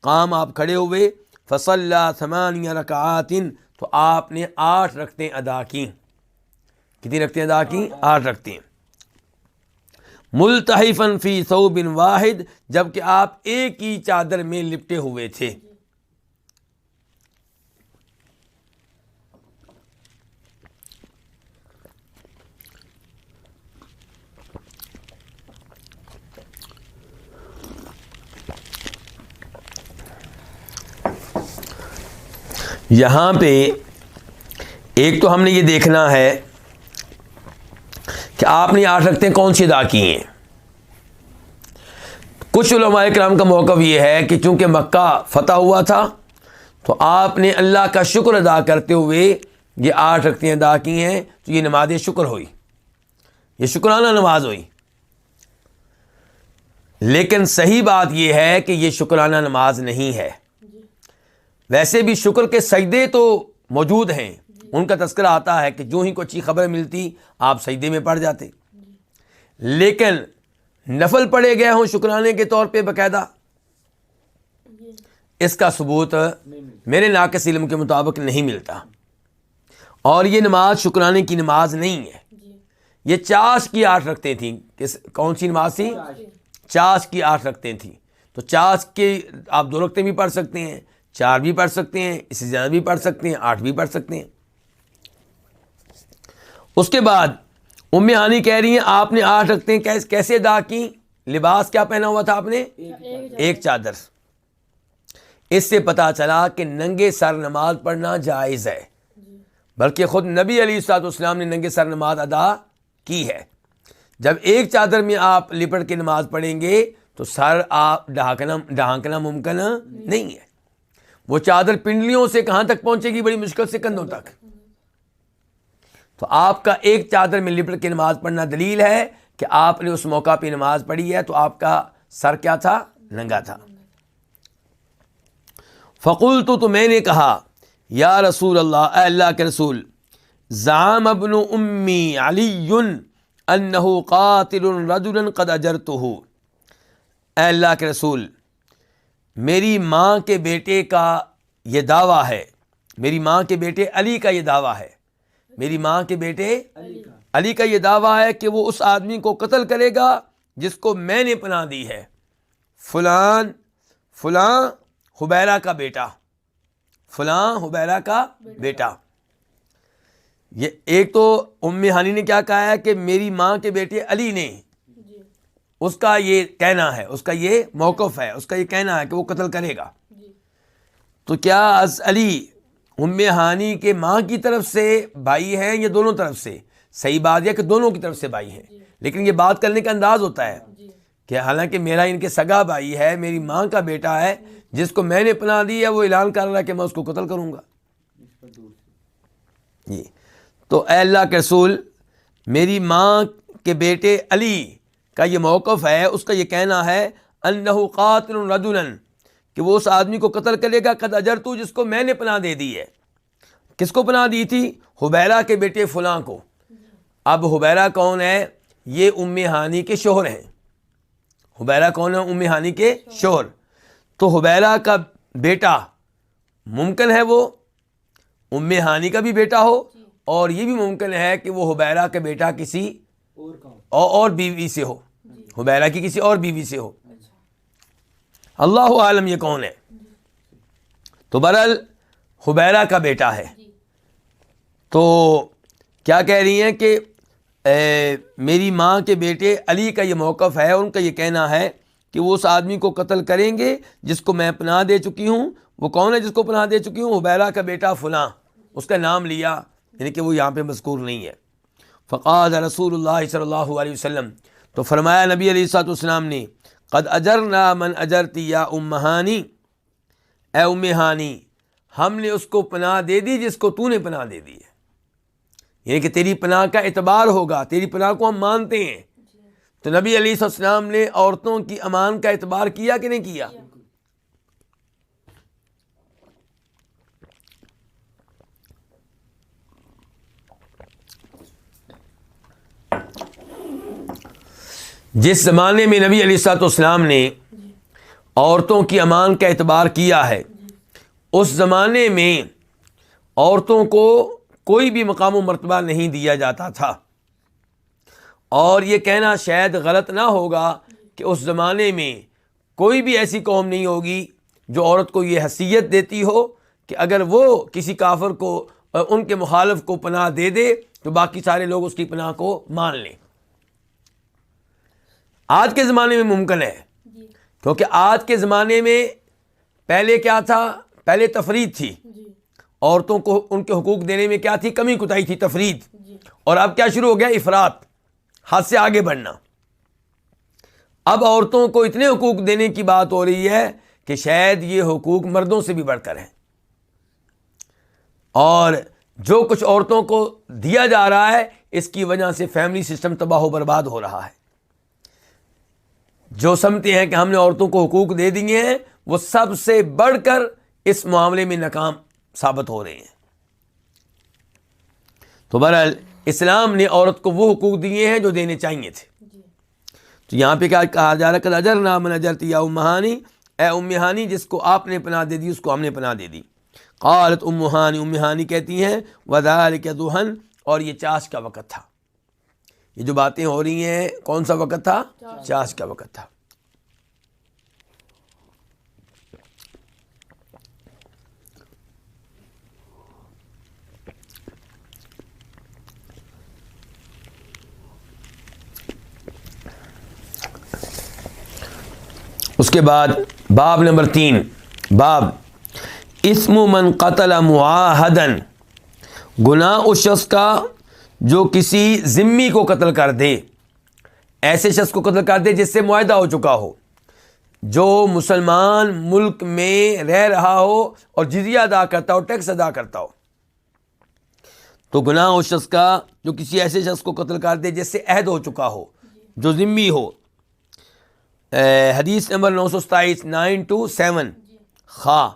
قام، آپ کھڑے ہوئے، فصلی 8 رکعات، تو آپ نے 8 رکعتیں ادا کیں. کتنی رکعتیں ادا کیں؟ 8 رکعتیں. ملتحفا فی ثوب واحد، جبکہ آپ ایک ہی چادر میں لپٹے ہوئے تھے. یہاں پہ ایک تو ہم نے یہ دیکھنا ہے کہ آپ نے 8 رکعتیں کون سی ادا کی ہیں. کچھ علماء کرام کا موقف یہ ہے کہ چونکہ مکہ فتح ہوا تھا تو آپ نے اللہ کا شکر ادا کرتے ہوئے یہ 8 رکعتیں ادا کی ہیں، تو یہ نماز شکر ہوئی، یہ شکرانہ نماز ہوئی. لیکن صحیح بات یہ ہے کہ یہ شکرانہ نماز نہیں ہے. ویسے بھی شکر کے سجدے تو موجود ہیں، ان کا تذکرہ آتا ہے کہ جو ہی کوئی اچھی خبر ملتی آپ سجدے میں پڑ جاتے، لیکن نفل پڑھے گئے ہوں شکرانے کے طور پہ باقاعدہ، اس کا ثبوت میرے ناقص علم کے مطابق نہیں ملتا. اور یہ نماز شکرانے کی نماز نہیں ہے، یہ چاش کی 8 رکعتیں تھیں. کون سی نماز تھی؟ چاش کی 8 رکعتیں تھیں. تو چاش کے آپ 2 رکعتیں بھی پڑھ سکتے ہیں، 4 بھی پڑھ سکتے ہیں، اس سے زیادہ بھی پڑھ سکتے ہیں، 8 بھی پڑھ سکتے ہیں. اس کے بعد ام ہانی کہہ رہی ہیں آپ نے 8 رکعتیں کیسے ادا کی؟ لباس کیا پہنا ہوا تھا آپ نے؟ ایک چادر. اس سے پتہ چلا کہ ننگے سر نماز پڑھنا جائز ہے، بلکہ خود نبی علیہ الصلوۃ والسلام نے ننگے سر نماز ادا کی ہے. جب ایک چادر میں آپ لپٹ کے نماز پڑھیں گے تو سر آپ ڈھانکنا ممکن نہیں ہے. وہ چادر پنڈلیوں سے کہاں تک پہنچے گی؟ بڑی مشکل سے کندھوں تک. تو آپ کا ایک چادر میں لپٹ کے نماز پڑھنا دلیل ہے کہ آپ نے اس موقع پہ نماز پڑھی ہے، تو آپ کا سر کیا تھا؟ ننگا تھا. فقلت، تو میں نے کہا یا رسول اللہ، اے اللہ کے رسول، زعم ابن امی علی انہ قاتل رجلا قد اجرتہ، اے اللہ کے رسول، میری ماں کے بیٹے کا یہ دعویٰ ہے، میری ماں کے بیٹے علی کا یہ دعویٰ ہے میری ماں کے بیٹے علی کا یہ دعویٰ ہے کہ وہ اس آدمی کو قتل کرے گا جس کو میں نے پناہ دی ہے، فلاں حبیرہ کا بیٹا، فلاں حبیرہ کا بیٹا۔ یہ ایک تو ام ہانی نے کیا کہا ہے کہ میری ماں کے بیٹے علی نے، اس کا یہ کہنا ہے، اس کا یہ موقف ہے، اس کا یہ کہنا ہے کہ وہ قتل کرے گا۔ تو کیا از علی ام ہانی کے ماں کی طرف سے بھائی ہیں یا دونوں طرف سے؟ صحیح بات ہے کہ دونوں کی طرف سے بھائی ہیں، لیکن یہ بات کرنے کا انداز ہوتا ہے کہ حالانکہ میرا ان کے سگا بھائی ہے، میری ماں کا بیٹا ہے، جس کو میں نے پناہ دی ہے، وہ اعلان کر رہا ہے کہ میں اس کو قتل کروں گا۔ جی تو اے اللہ کے رسول، میری ماں کے بیٹے علی کا یہ موقف ہے، اس کا یہ کہنا ہے انہ قاتل رجلا، کہ وہ اس آدمی کو قتل کرے گا قد اجرتو، جس کو میں نے پناہ دے دی ہے۔ کس کو پناہ دی تھی؟ حبیرہ کے بیٹے فلاں کو۔ اب حبیرہ کون ہے؟ یہ ام ہانی کے شوہر ہیں۔ حبیرہ کون ہے؟ ام ہانی کے شوہر۔ تو حبیرہ کا بیٹا ممکن ہے وہ ام ہانی کا بھی بیٹا ہو، اور یہ بھی ممکن ہے کہ وہ حبیرہ کا بیٹا کسی اور بیوی سے ہو، حبیرہ کی کسی اور بیوی سے ہو، اللہ عالم یہ کون ہے۔ تو بہرحال حبیرہ کا بیٹا ہے۔ تو کیا کہہ رہی ہیں کہ میری ماں کے بیٹے علی کا یہ موقف ہے، ان کا یہ کہنا ہے کہ وہ اس آدمی کو قتل کریں گے جس کو میں پناہ دے چکی ہوں۔ وہ کون ہے جس کو پناہ دے چکی ہوں؟ حبیرہ کا بیٹا فلاں، اس کا نام لیا، یعنی کہ وہ یہاں پہ مذکور نہیں ہے۔ فقال رسول اللہ صلی اللہ علیہ وسلم، تو فرمایا نبی علیہ الصلوۃ والسلام نے، قد اجرنا من اجرتی یا ام ہانی، اے ام ہانی، ہم نے اس کو پناہ دے دی جس کو تو نے پناہ دے دی ہے، یعنی کہ تیری پناہ کا اعتبار ہوگا، تیری پناہ کو ہم مانتے ہیں۔ تو نبی علیہ السلام نے عورتوں کی امان کا اعتبار کیا کہ نہیں کیا؟ جس زمانے میں نبی علیہ السلام نے عورتوں کی امان کا اعتبار کیا ہے، اس زمانے میں عورتوں کو کوئی بھی مقام و مرتبہ نہیں دیا جاتا تھا۔ اور یہ کہنا شاید غلط نہ ہوگا کہ اس زمانے میں کوئی بھی ایسی قوم نہیں ہوگی جو عورت کو یہ حیثیت دیتی ہو کہ اگر وہ کسی کافر کو، ان کے مخالف کو پناہ دے دے تو باقی سارے لوگ اس کی پناہ کو مان لیں۔ آج کے زمانے میں ممکن ہے، کیونکہ آج کے زمانے میں پہلے کیا تھا؟ پہلے تفرید تھی، عورتوں کو ان کے حقوق دینے میں کیا تھی؟ کمی کوتاہی تھی، تفرید۔ اور اب کیا شروع ہو گیا؟ افراط، حد سے آگے بڑھنا۔ اب عورتوں کو اتنے حقوق دینے کی بات ہو رہی ہے کہ شاید یہ حقوق مردوں سے بھی بڑھ کر ہیں، اور جو کچھ عورتوں کو دیا جا رہا ہے اس کی وجہ سے فیملی سسٹم تباہ و برباد ہو رہا ہے۔ جو سمجھتے ہیں کہ ہم نے عورتوں کو حقوق دے دیے ہیں، وہ سب سے بڑھ کر اس معاملے میں ناکام ثابت ہو رہے ہیں۔ تو بہرحال اسلام نے عورت کو وہ حقوق دیے ہیں جو دینے چاہیے تھے۔ تو یہاں پہ کیا کہا جا رہا ہے؟ قد اجرنا من اجرتی یا ام ہانی، اے ام ہانی، جس کو آپ نے پناہ دے دی اس کو ہم نے پناہ دے دی۔ قالت ام ہانی، ام ہانی کہتی ہیں وذالک ضحی، اور یہ چاش کا وقت تھا۔ یہ جو باتیں ہو رہی ہیں کون سا وقت تھا؟ چاش کا وقت تھا۔ اس کے بعد باب نمبر 3، باب اسم من قتل معاہدا، گناہ اس شخص کا جو کسی ذمی کو قتل کر دے، ایسے شخص کو قتل کر دے جس سے معاہدہ ہو چکا ہو، جو مسلمان ملک میں رہ رہا ہو اور جزیہ ادا کرتا ہو، ٹیکس ادا کرتا ہو۔ تو گناہ اس شخص کا جو کسی ایسے شخص کو قتل کر دے جس سے عہد ہو چکا ہو، جو ذمی ہو۔ حدیث نمبر 927، 927 خا۔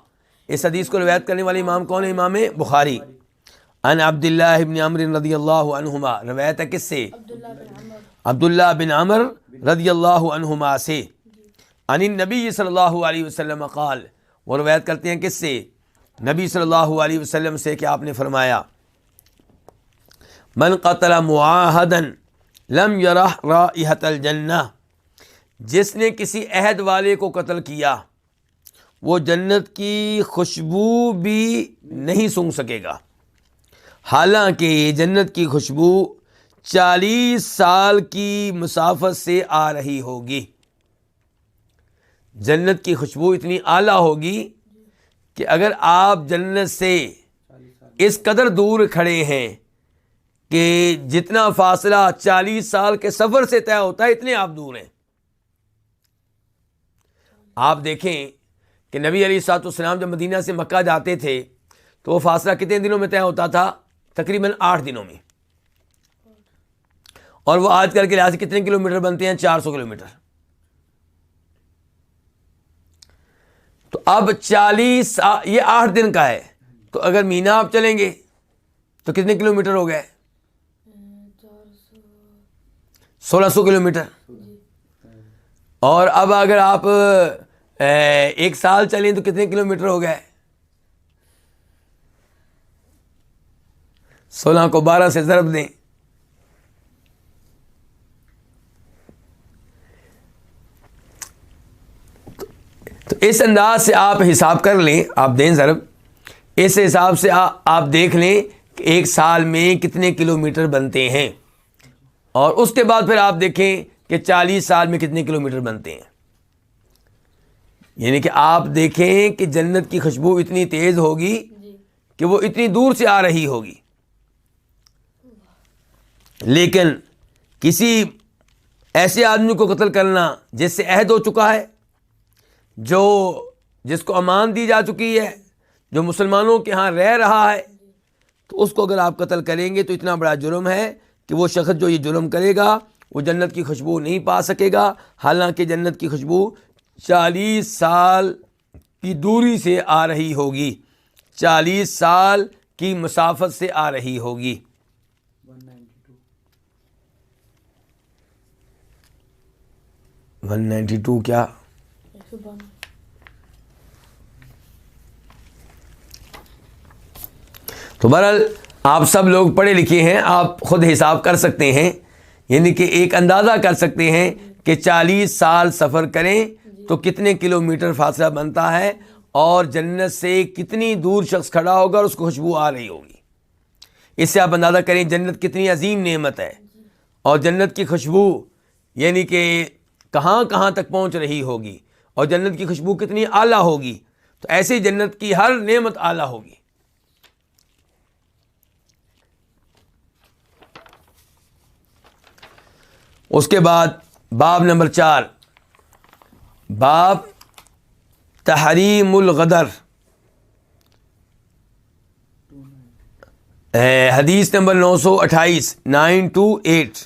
اس حدیث کو روایت کرنے والے امام کون ہے؟ امام بخاری۔ ان عبداللہ بن عمر رضی اللہ عنہما، روایت ہے کس سے؟ عبداللہ بن عمر رضی اللہ عنہما سے۔ عن النبی صلی اللہ علیہ وسلم قال، وہ روایت کرتے ہیں کس سے؟ نبی صلی اللہ علیہ وسلم سے کہ آپ نے فرمایا من قتل معاہدا لم یرح رائحۃ الجنہ، جس نے کسی عہد والے کو قتل کیا وہ جنت کی خوشبو بھی نہیں سونگھ سکے گا، حالانکہ جنت کی خوشبو 40 سال کی مسافت سے آ رہی ہوگی۔ جنت کی خوشبو اتنی اعلیٰ ہوگی کہ اگر آپ جنت سے اس قدر دور کھڑے ہیں کہ جتنا فاصلہ 40 سال کے سفر سے طے ہوتا ہے اتنے آپ دور ہیں۔ آپ دیکھیں کہ نبی علیہ الصلوۃ والسلام جب مدینہ سے مکہ جاتے تھے تو وہ فاصلہ کتنے دنوں میں طے ہوتا تھا؟ تقریباً 8 دنوں میں، اور وہ آج کل کے لحاظ سے کتنے کلومیٹر بنتے ہیں؟ 400 کلومیٹر۔ تو اب 40 یہ 8 دن کا ہے، تو اگر مینا آپ چلیں گے تو کتنے کلومیٹر ہو گئے؟ 1600 کلومیٹر۔ اور اب اگر آپ 1 سال چلیں تو کتنے کلومیٹر ہو گئے؟ 16 کو 12 سے ضرب دیں۔ تو اس انداز سے آپ حساب کر لیں، آپ دیں ضرب، اس حساب سے آپ دیکھ لیں کہ 1 سال میں کتنے کلومیٹر بنتے ہیں، اور اس کے بعد پھر آپ دیکھیں کہ 40 سال میں کتنے کلومیٹر بنتے ہیں۔ یعنی کہ آپ دیکھیں کہ جنت کی خوشبو اتنی تیز ہوگی کہ وہ اتنی دور سے آ رہی ہوگی، لیکن کسی ایسے آدمی کو قتل کرنا جس سے عہد ہو چکا ہے، جس کو امان دی جا چکی ہے، جو مسلمانوں کے ہاں رہ رہا ہے، تو اس کو اگر آپ قتل کریں گے تو اتنا بڑا جرم ہے کہ وہ شخص جو یہ جرم کرے گا وہ جنت کی خوشبو نہیں پا سکے گا، حالانکہ جنت کی خوشبو 40 سال کی دوری سے آ رہی ہوگی، 40 سال کی مسافت سے آ رہی ہوگی۔ 192 کیا؟ تو بہرحال آپ سب لوگ پڑھے لکھے ہیں، آپ خود حساب کر سکتے ہیں، یعنی کہ ایک اندازہ کر سکتے ہیں کہ 40 سال سفر کریں تو کتنے کلومیٹر فاصلہ بنتا ہے، اور جنت سے کتنی دور شخص کھڑا ہوگا اور اس کو خوشبو آ رہی ہوگی۔ اس سے آپ اندازہ کریں جنت کتنی عظیم نعمت ہے، اور جنت کی خوشبو یعنی کہ کہاں کہاں تک پہنچ رہی ہوگی، اور جنت کی خوشبو کتنی اعلیٰ ہوگی۔ تو ایسے ہی جنت کی ہر نعمت اعلیٰ ہوگی۔ اس کے بعد باب نمبر 4، باب تحریم الغدر، حدیث نمبر 928، 928،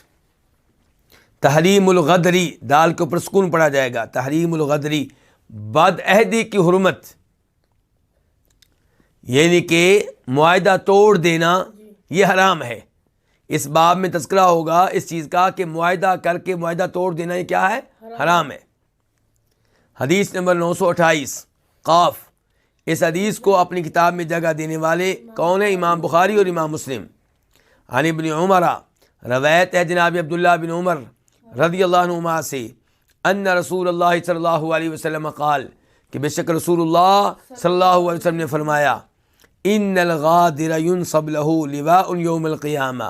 تحریم الغدری، دال کے اوپر سکون پڑا جائے گا، تحریم الغدری، بد عہدی کی حرمت، یعنی کہ معاہدہ توڑ دینا یہ حرام ہے۔ اس باب میں تذکرہ ہوگا اس چیز کا کہ معاہدہ کر کے معاہدہ توڑ دینا یہ کیا ہے؟ حرام ہے۔ حدیث نمبر 928، قاف، اس حدیث کو اپنی کتاب میں جگہ دینے والے کون ہیں؟ امام بخاری اور امام مسلم۔ عن ابن عمر، روایت ہے جناب عبداللہ بن عمر رضی اللہ عنہما سے، ان رسول اللہ صلی اللہ علیہ وسلم قال، کہ بے شک رسول اللہ صلی اللہ علیہ وسلم نے فرمایا، ان الغادر ينصب له لواء یوم القیامہ،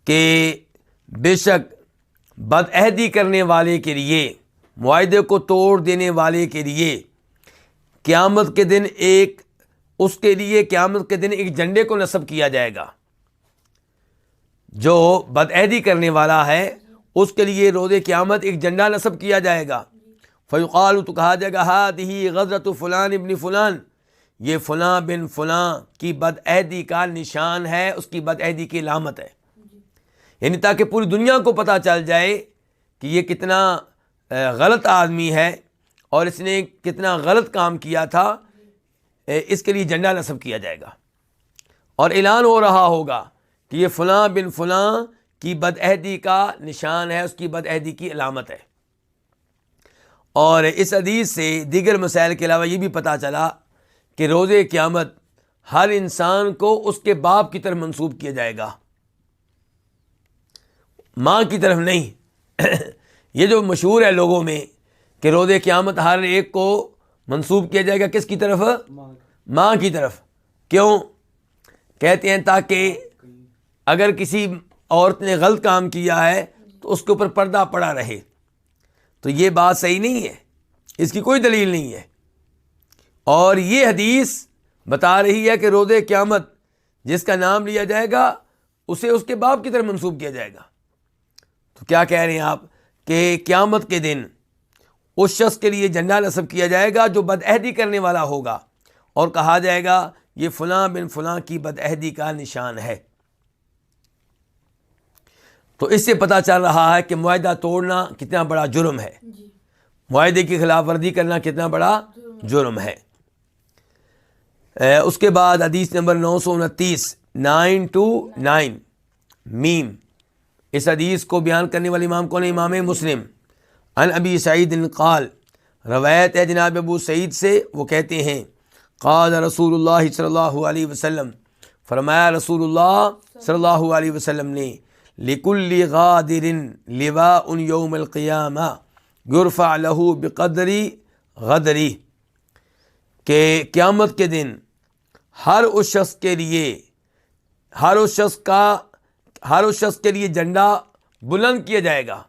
کہ بے شک بد عہدی کرنے والے کے لیے، معاہدے کو توڑ دینے والے کے لیے قیامت کے دن اس کے لیے قیامت کے دن ایک جھنڈے کو نصب کیا جائے گا۔ جو بد عہدی کرنے والا ہے اس کے لیے روز قیامت ایک جھنڈا نصب کیا جائے گا۔ فیقال، تو کہا جائے گا، ہذہ غدرۃ فلان ابن فلان، یہ فلاں بن فلاں کی بد عہدی کا نشان ہے، اس کی بد عہدی کی علامت ہے، یعنی تاکہ پوری دنیا کو پتہ چل جائے کہ یہ کتنا غلط آدمی ہے اور اس نے کتنا غلط کام کیا تھا، اس کے لیے جھنڈا نصب کیا جائے گا، اور اعلان ہو رہا ہوگا کہ یہ فلاں بن فلاں کی بد عہدی کا نشان ہے، اس کی بد عہدی کی علامت ہے۔ اور اس حدیث سے دیگر مسائل کے علاوہ یہ بھی پتہ چلا کہ روز قیامت ہر انسان کو اس کے باپ کی طرف منسوب کیا جائے گا، ماں کی طرف نہیں یہ جو مشہور ہے لوگوں میں کہ روز قیامت ہر ایک کو منسوب کیا جائے گا کس کی طرف؟ ماں کی طرف. کیوں؟ کہتے ہیں تاکہ اگر کسی عورت نے غلط کام کیا ہے تو اس کے اوپر پردہ پڑا رہے. تو یہ بات صحیح نہیں ہے، اس کی کوئی دلیل نہیں ہے. اور یہ حدیث بتا رہی ہے کہ روز قیامت جس کا نام لیا جائے گا اسے اس کے باپ کی طرف منسوب کیا جائے گا. تو کیا کہہ رہے ہیں آپ کہ قیامت کے دن اس شخص کے لیے جھنڈا نصب کیا جائے گا جو بدعہدی کرنے والا ہوگا، اور کہا جائے گا یہ فلاں بن فلاں کی بدعہدی کا نشان ہے. تو اس سے پتہ چل رہا ہے کہ معاہدہ توڑنا کتنا بڑا جرم ہے، معاہدے کی خلاف ورزی کرنا کتنا بڑا جرم ہے. اس کے بعد حدیث نمبر 929 929 میم. اس حدیث کو بیان کرنے والے امام کون ہے؟ امام مسلم. عن ابی سعید قال، روایت ہے جناب ابو سعید سے، وہ کہتے ہیں قال رسول اللہ صلی اللہ علیہ وسلم، فرمایا رسول اللہ صلی اللہ علیہ وسلم نے، لکل غادر لواء یوم القیامہ یرفع له بقدر غدری، کہ قیامت کے دن ہر اس شخص کے لیے جھنڈا بلند کیا جائے گا،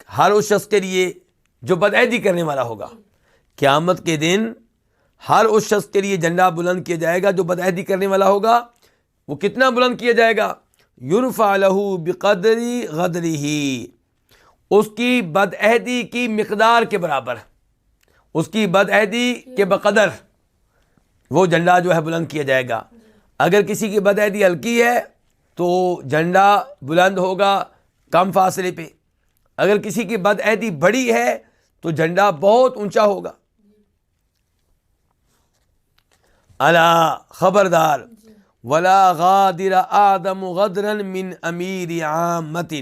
ہر اس شخص کے لیے جو بدعہدی کرنے والا ہوگا. قیامت کے دن ہر اس شخص کے لیے جھنڈا بلند کیا جائے گا جو بدعہدی کرنے والا ہوگا. وہ کتنا بلند کیا جائے گا؟ یرفع له بقدر غدرہ، اس کی بدعہدی کی مقدار کے برابر، اس کی بدعہدی کے بقدر وہ جھنڈا جو ہے بلند کیا جائے گا. اگر کسی کی بدعہدی ہلکی ہے تو جھنڈا بلند ہوگا کم فاصلے پہ، اگر کسی کی بدعہدی بڑی ہے تو جھنڈا بہت اونچا ہوگا. الا خبردار، ولا غادر آدم غدرا من امیر عامت،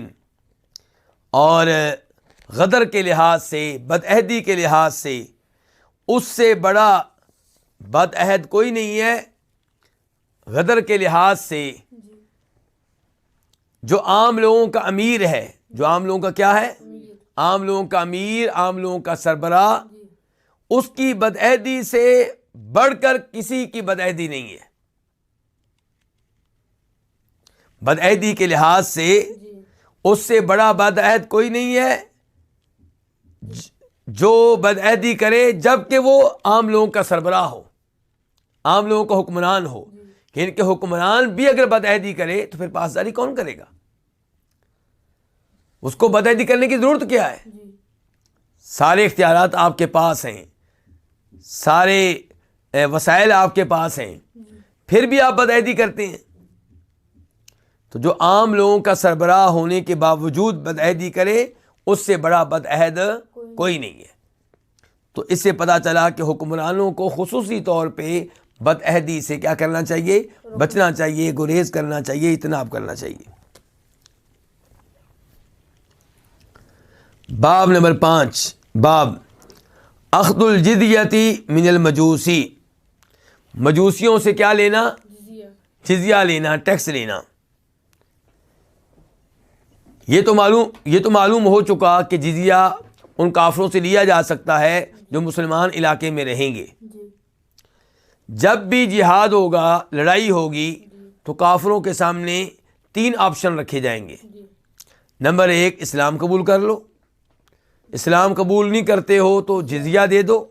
اور غدر کے لحاظ سے، بدعہدی کے لحاظ سے اس سے بڑا بدعہد کوئی نہیں ہے. غدر کے لحاظ سے جو عام لوگوں کا امیر ہے، جو عام لوگوں کا کیا ہے؟ عام لوگوں کا امیر، عام لوگوں کا سربراہ، اس کی بدعہدی سے بڑھ کر کسی کی بدعہدی نہیں ہے. بدعہدی کے لحاظ سے اس سے بڑا بدعہد کوئی نہیں ہے جو بدعہدی کرے جب کہ وہ عام لوگوں کا سربراہ ہو، عام لوگوں کا حکمران ہو. کہ ان کے حکمران بھی اگر بدعہدی کرے تو پھر پاسداری کون کرے گا؟ اس کو بدعہدی کرنے کی ضرورت کیا ہے؟ سارے اختیارات آپ کے پاس ہیں، سارے وسائل آپ کے پاس ہیں، پھر بھی آپ بدعہدی کرتے ہیں. تو جو عام لوگوں کا سربراہ ہونے کے باوجود بدعہدی کرے اس سے بڑا بدعہد کوئی نہیں ہے. تو اس سے پتہ چلا کہ حکمرانوں کو خصوصی طور پہ بدعہدی سے کیا کرنا چاہیے؟ بچنا چاہیے، گریز کرنا چاہیے، اجتناب کرنا چاہیے. باب نمبر 5، باب اخذ الجزیتی من المجوسی، مجوسیوں سے کیا لینا؟ جزیہ لینا، ٹیکس لینا. یہ تو معلوم ہو چکا کہ جزیہ ان کافروں سے لیا جا سکتا ہے جو مسلمان علاقے میں رہیں گے. جب بھی جہاد ہوگا، لڑائی ہوگی، تو کافروں کے سامنے 3 آپشن رکھے جائیں گے. نمبر 1، اسلام قبول کر لو. اسلام قبول نہیں کرتے ہو تو جزیہ دے دو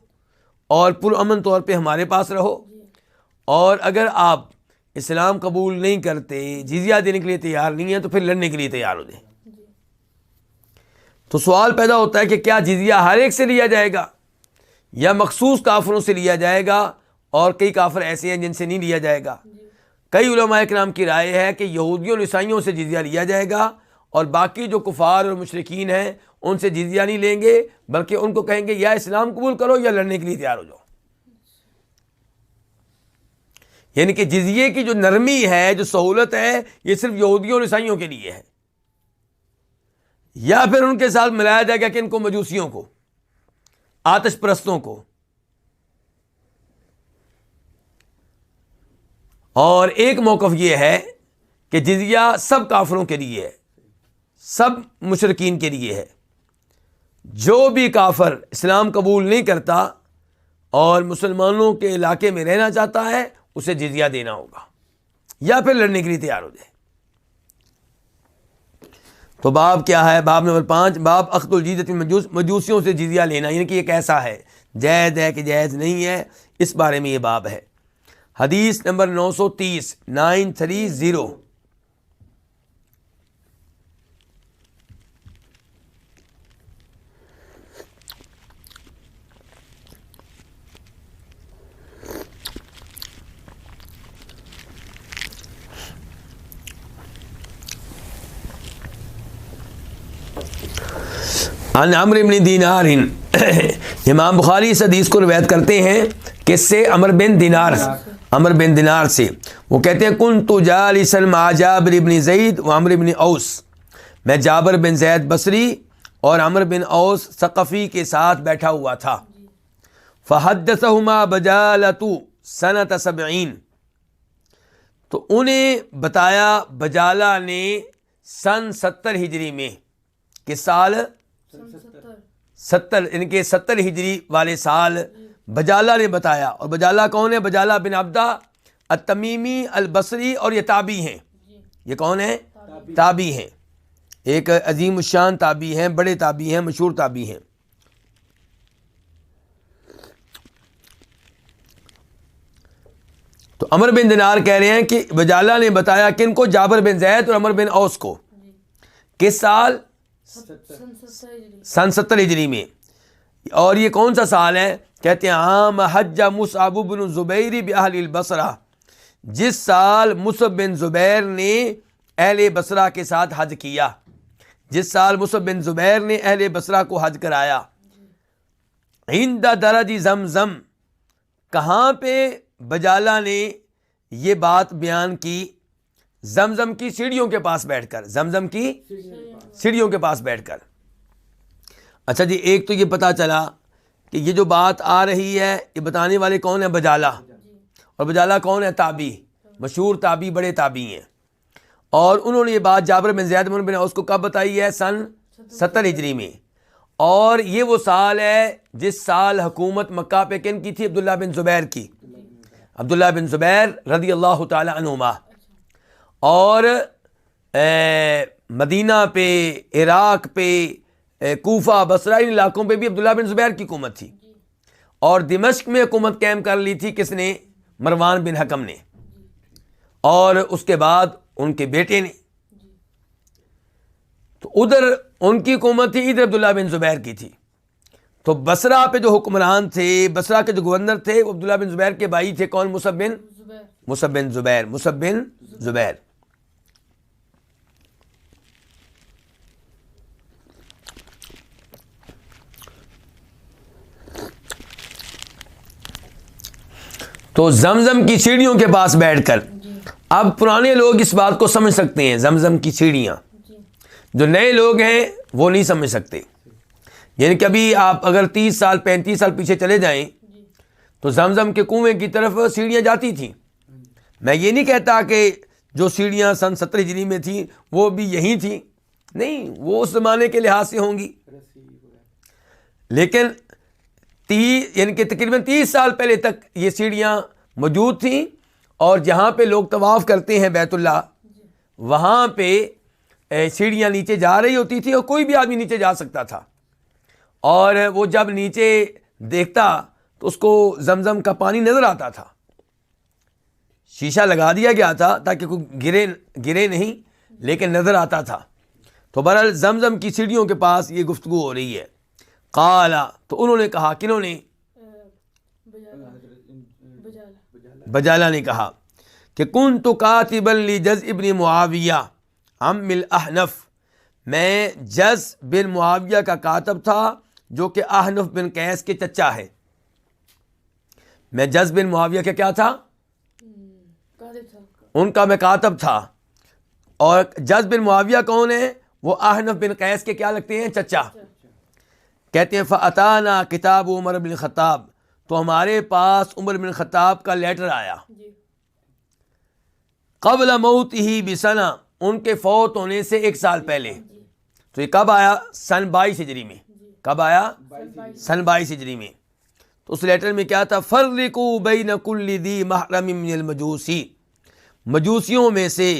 اور پرامن طور پہ ہمارے پاس رہو. اور اگر آپ اسلام قبول نہیں کرتے، جزیہ دینے کے لیے تیار نہیں ہیں، تو پھر لڑنے کے لیے تیار ہو جائیں. تو سوال پیدا ہوتا ہے کہ کیا جزیہ ہر ایک سے لیا جائے گا یا مخصوص کافروں سے لیا جائے گا، اور کئی کافر ایسے ہیں جن سے نہیں لیا جائے گا. کئی علماء کرام کی رائے ہے کہ یہودیوں اور عیسائیوں سے جزیہ لیا جائے گا، اور باقی جو کفار اور مشرکین ہیں ان سے جزیہ نہیں لیں گے، بلکہ ان کو کہیں گے یا اسلام قبول کرو یا لڑنے کے لیے تیار ہو جاؤ. یعنی کہ جزیے کی جو نرمی ہے، جو سہولت ہے، یہ صرف یہودیوں اور عیسائیوں کے لیے ہے. یا پھر ان کے ساتھ ملایا جائے گا کہ ان کو مجوسیوں کو، آتش پرستوں کو. اور ایک موقف یہ ہے کہ جزیہ سب کافروں کے لیے ہے، سب مشرکین کے لیے ہے. جو بھی کافر اسلام قبول نہیں کرتا اور مسلمانوں کے علاقے میں رہنا چاہتا ہے اسے جزیہ دینا ہوگا یا پھر لڑنے کے لیے تیار ہو جائے. تو باب کیا ہے؟ باب نمبر 5، باب اخذ الجزیۃ من مجوسیوں سے جزیہ لینا، یعنی کہ یہ کیسا ہے، جائز ہے کہ جائز نہیں ہے، اس بارے میں یہ باب ہے. حدیث نمبر 930 930. عن عمرو بن دینار، امام بخاری اس حدیث کو روایت کرتے ہیں کس سے؟ عمرو بن دینار سے. وہ کہتے ہیں کنت جالسا مع جابر بن زید و عمرو بن اوس، میں جابر بن زید بصری اور عمرو بن اوس ثقفی کے ساتھ بیٹھا ہوا تھا. فحدثہما بجالۃ سنۃ 70، تو انہیں بتایا بجالہ نے سن 70 ہجری میں، کس سال؟ 70، یعنی کہ 70 ہجری والے سال بجالہ نے بتایا. اور بجالہ کون ہے؟ بجالہ بن عبدہ التمیمی البصری، اور یہ تابعی ہیں. یہ کون ہیں؟ تابعی ہیں، ایک عظیم الشان تابعی ہیں، بڑے تابعی ہیں، مشہور تابعی ہیں. تو عمرو بن دینار کہہ رہے ہیں کہ بجالہ نے بتایا کن کو؟ جابر بن زید اور عمرو بن اوس کو. کس سال؟ سن 70 ہجری میں. اور یہ کون سا سال ہے؟ کہتے ہیں عام حج مصعب بن زبیر باہل البصرہ، جس سال مصعب بن زبیر نے اہل بصرہ کے ساتھ حج کیا، جس سال مصعب بن زبیر نے اہل بصرہ کو حج کرایا. عند درج زمزم، کہاں پہ بجالہ نے یہ بات بیان کی؟ زمزم کی سیڑھیوں کے پاس بیٹھ کر، زمزم کی سیڑھیوں کے پاس بیٹھ کر. اچھا جی، ایک تو یہ پتا چلا کہ یہ جو بات آ رہی ہے یہ بتانے والے کون ہیں؟ بجالہ. اور بجالہ کون ہے؟ تابعی، مشہور تابعی، بڑے تابعی ہیں. اور انہوں نے یہ بات جابر بن زید بن اس کو کب بتائی ہے؟ سن 70 ہجری میں. اور یہ وہ سال ہے جس سال حکومت مکہ پہ کن کی تھی؟ عبداللہ بن زبیر کی، عبداللہ بن زبیر رضی اللہ تعالی عنہما. اور مدینہ پہ، عراق پہ، کوفہ، بصرہ، ان علاقوں پہ بھی عبداللہ بن زبیر کی حکومت تھی. اور دمشق میں حکومت قائم کر لی تھی کس نے؟ مروان بن حکم نے، اور اس کے بعد ان کے بیٹے نے. تو ادھر ان کی حکومت تھی، ادھر عبداللہ بن زبیر کی تھی. تو بصرہ پہ جو حکمران تھے، بصرہ کے جو گورنر تھے، وہ عبداللہ بن زبیر کے بھائی تھے. کون؟ مصعب بن زبیر. تو زمزم کی سیڑھیوں کے پاس بیٹھ کر، اب پرانے لوگ اس بات کو سمجھ سکتے ہیں، زمزم کی سیڑھیاں. جو نئے لوگ ہیں وہ نہیں سمجھ سکتے. یعنی کبھی آپ اگر 30 سال 35 سال پیچھے چلے جائیں تو زمزم کے کنویں کی طرف سیڑھیاں جاتی تھیں. میں یہ نہیں کہتا کہ جو سیڑھیاں سن 70 ہجری میں تھیں وہ بھی یہی تھیں، نہیں، وہ اس زمانے کے لحاظ سے ہوں گی. لیکن یعنی کہ تقریباً 30 سال پہلے تک یہ سیڑھیاں موجود تھیں. اور جہاں پہ لوگ طواف کرتے ہیں بیت اللہ، وہاں پہ سیڑھیاں نیچے جا رہی ہوتی تھی اور کوئی بھی آدمی نیچے جا سکتا تھا. اور وہ جب نیچے دیکھتا تو اس کو زمزم کا پانی نظر آتا تھا. شیشہ لگا دیا گیا تھا تاکہ کوئی گرے نہیں، لیکن نظر آتا تھا. تو بہرحال زمزم کی سیڑھیوں کے پاس یہ گفتگو ہو رہی ہے. قالا، تو انہوں نے کہا، کنہوں نے؟ بجالہ نے کہا کہ کنت کاتبا لجز ابن معاویہ عم الاحنف، میں جز بن معاویہ کا کاتب تھا جو کہ احنف بن قیس کے چچا ہے. میں جز بن معاویہ کا کیا تھا؟ ان کا میں کاتب تھا. اور جز بن معاویہ کون ہے؟ وہ احنف بن قیس کے کیا لگتے ہیں؟ چچا. کہتے ہیں فاتانا کتاب عمر بن خطاب، تو ہمارے پاس عمر بن خطاب کا لیٹر آیا. قبل موتہ بسنہ، ان کے فوت ہونے سے 1 سال پہلے. تو یہ کب آیا؟ سن 22 ہجری میں. کب آیا؟ سن 22 ہجری میں. تو اس لیٹر میں کیا تھا؟ فرقوا بین کل ذی محرم من المجوسی، مجوسیوں میں سے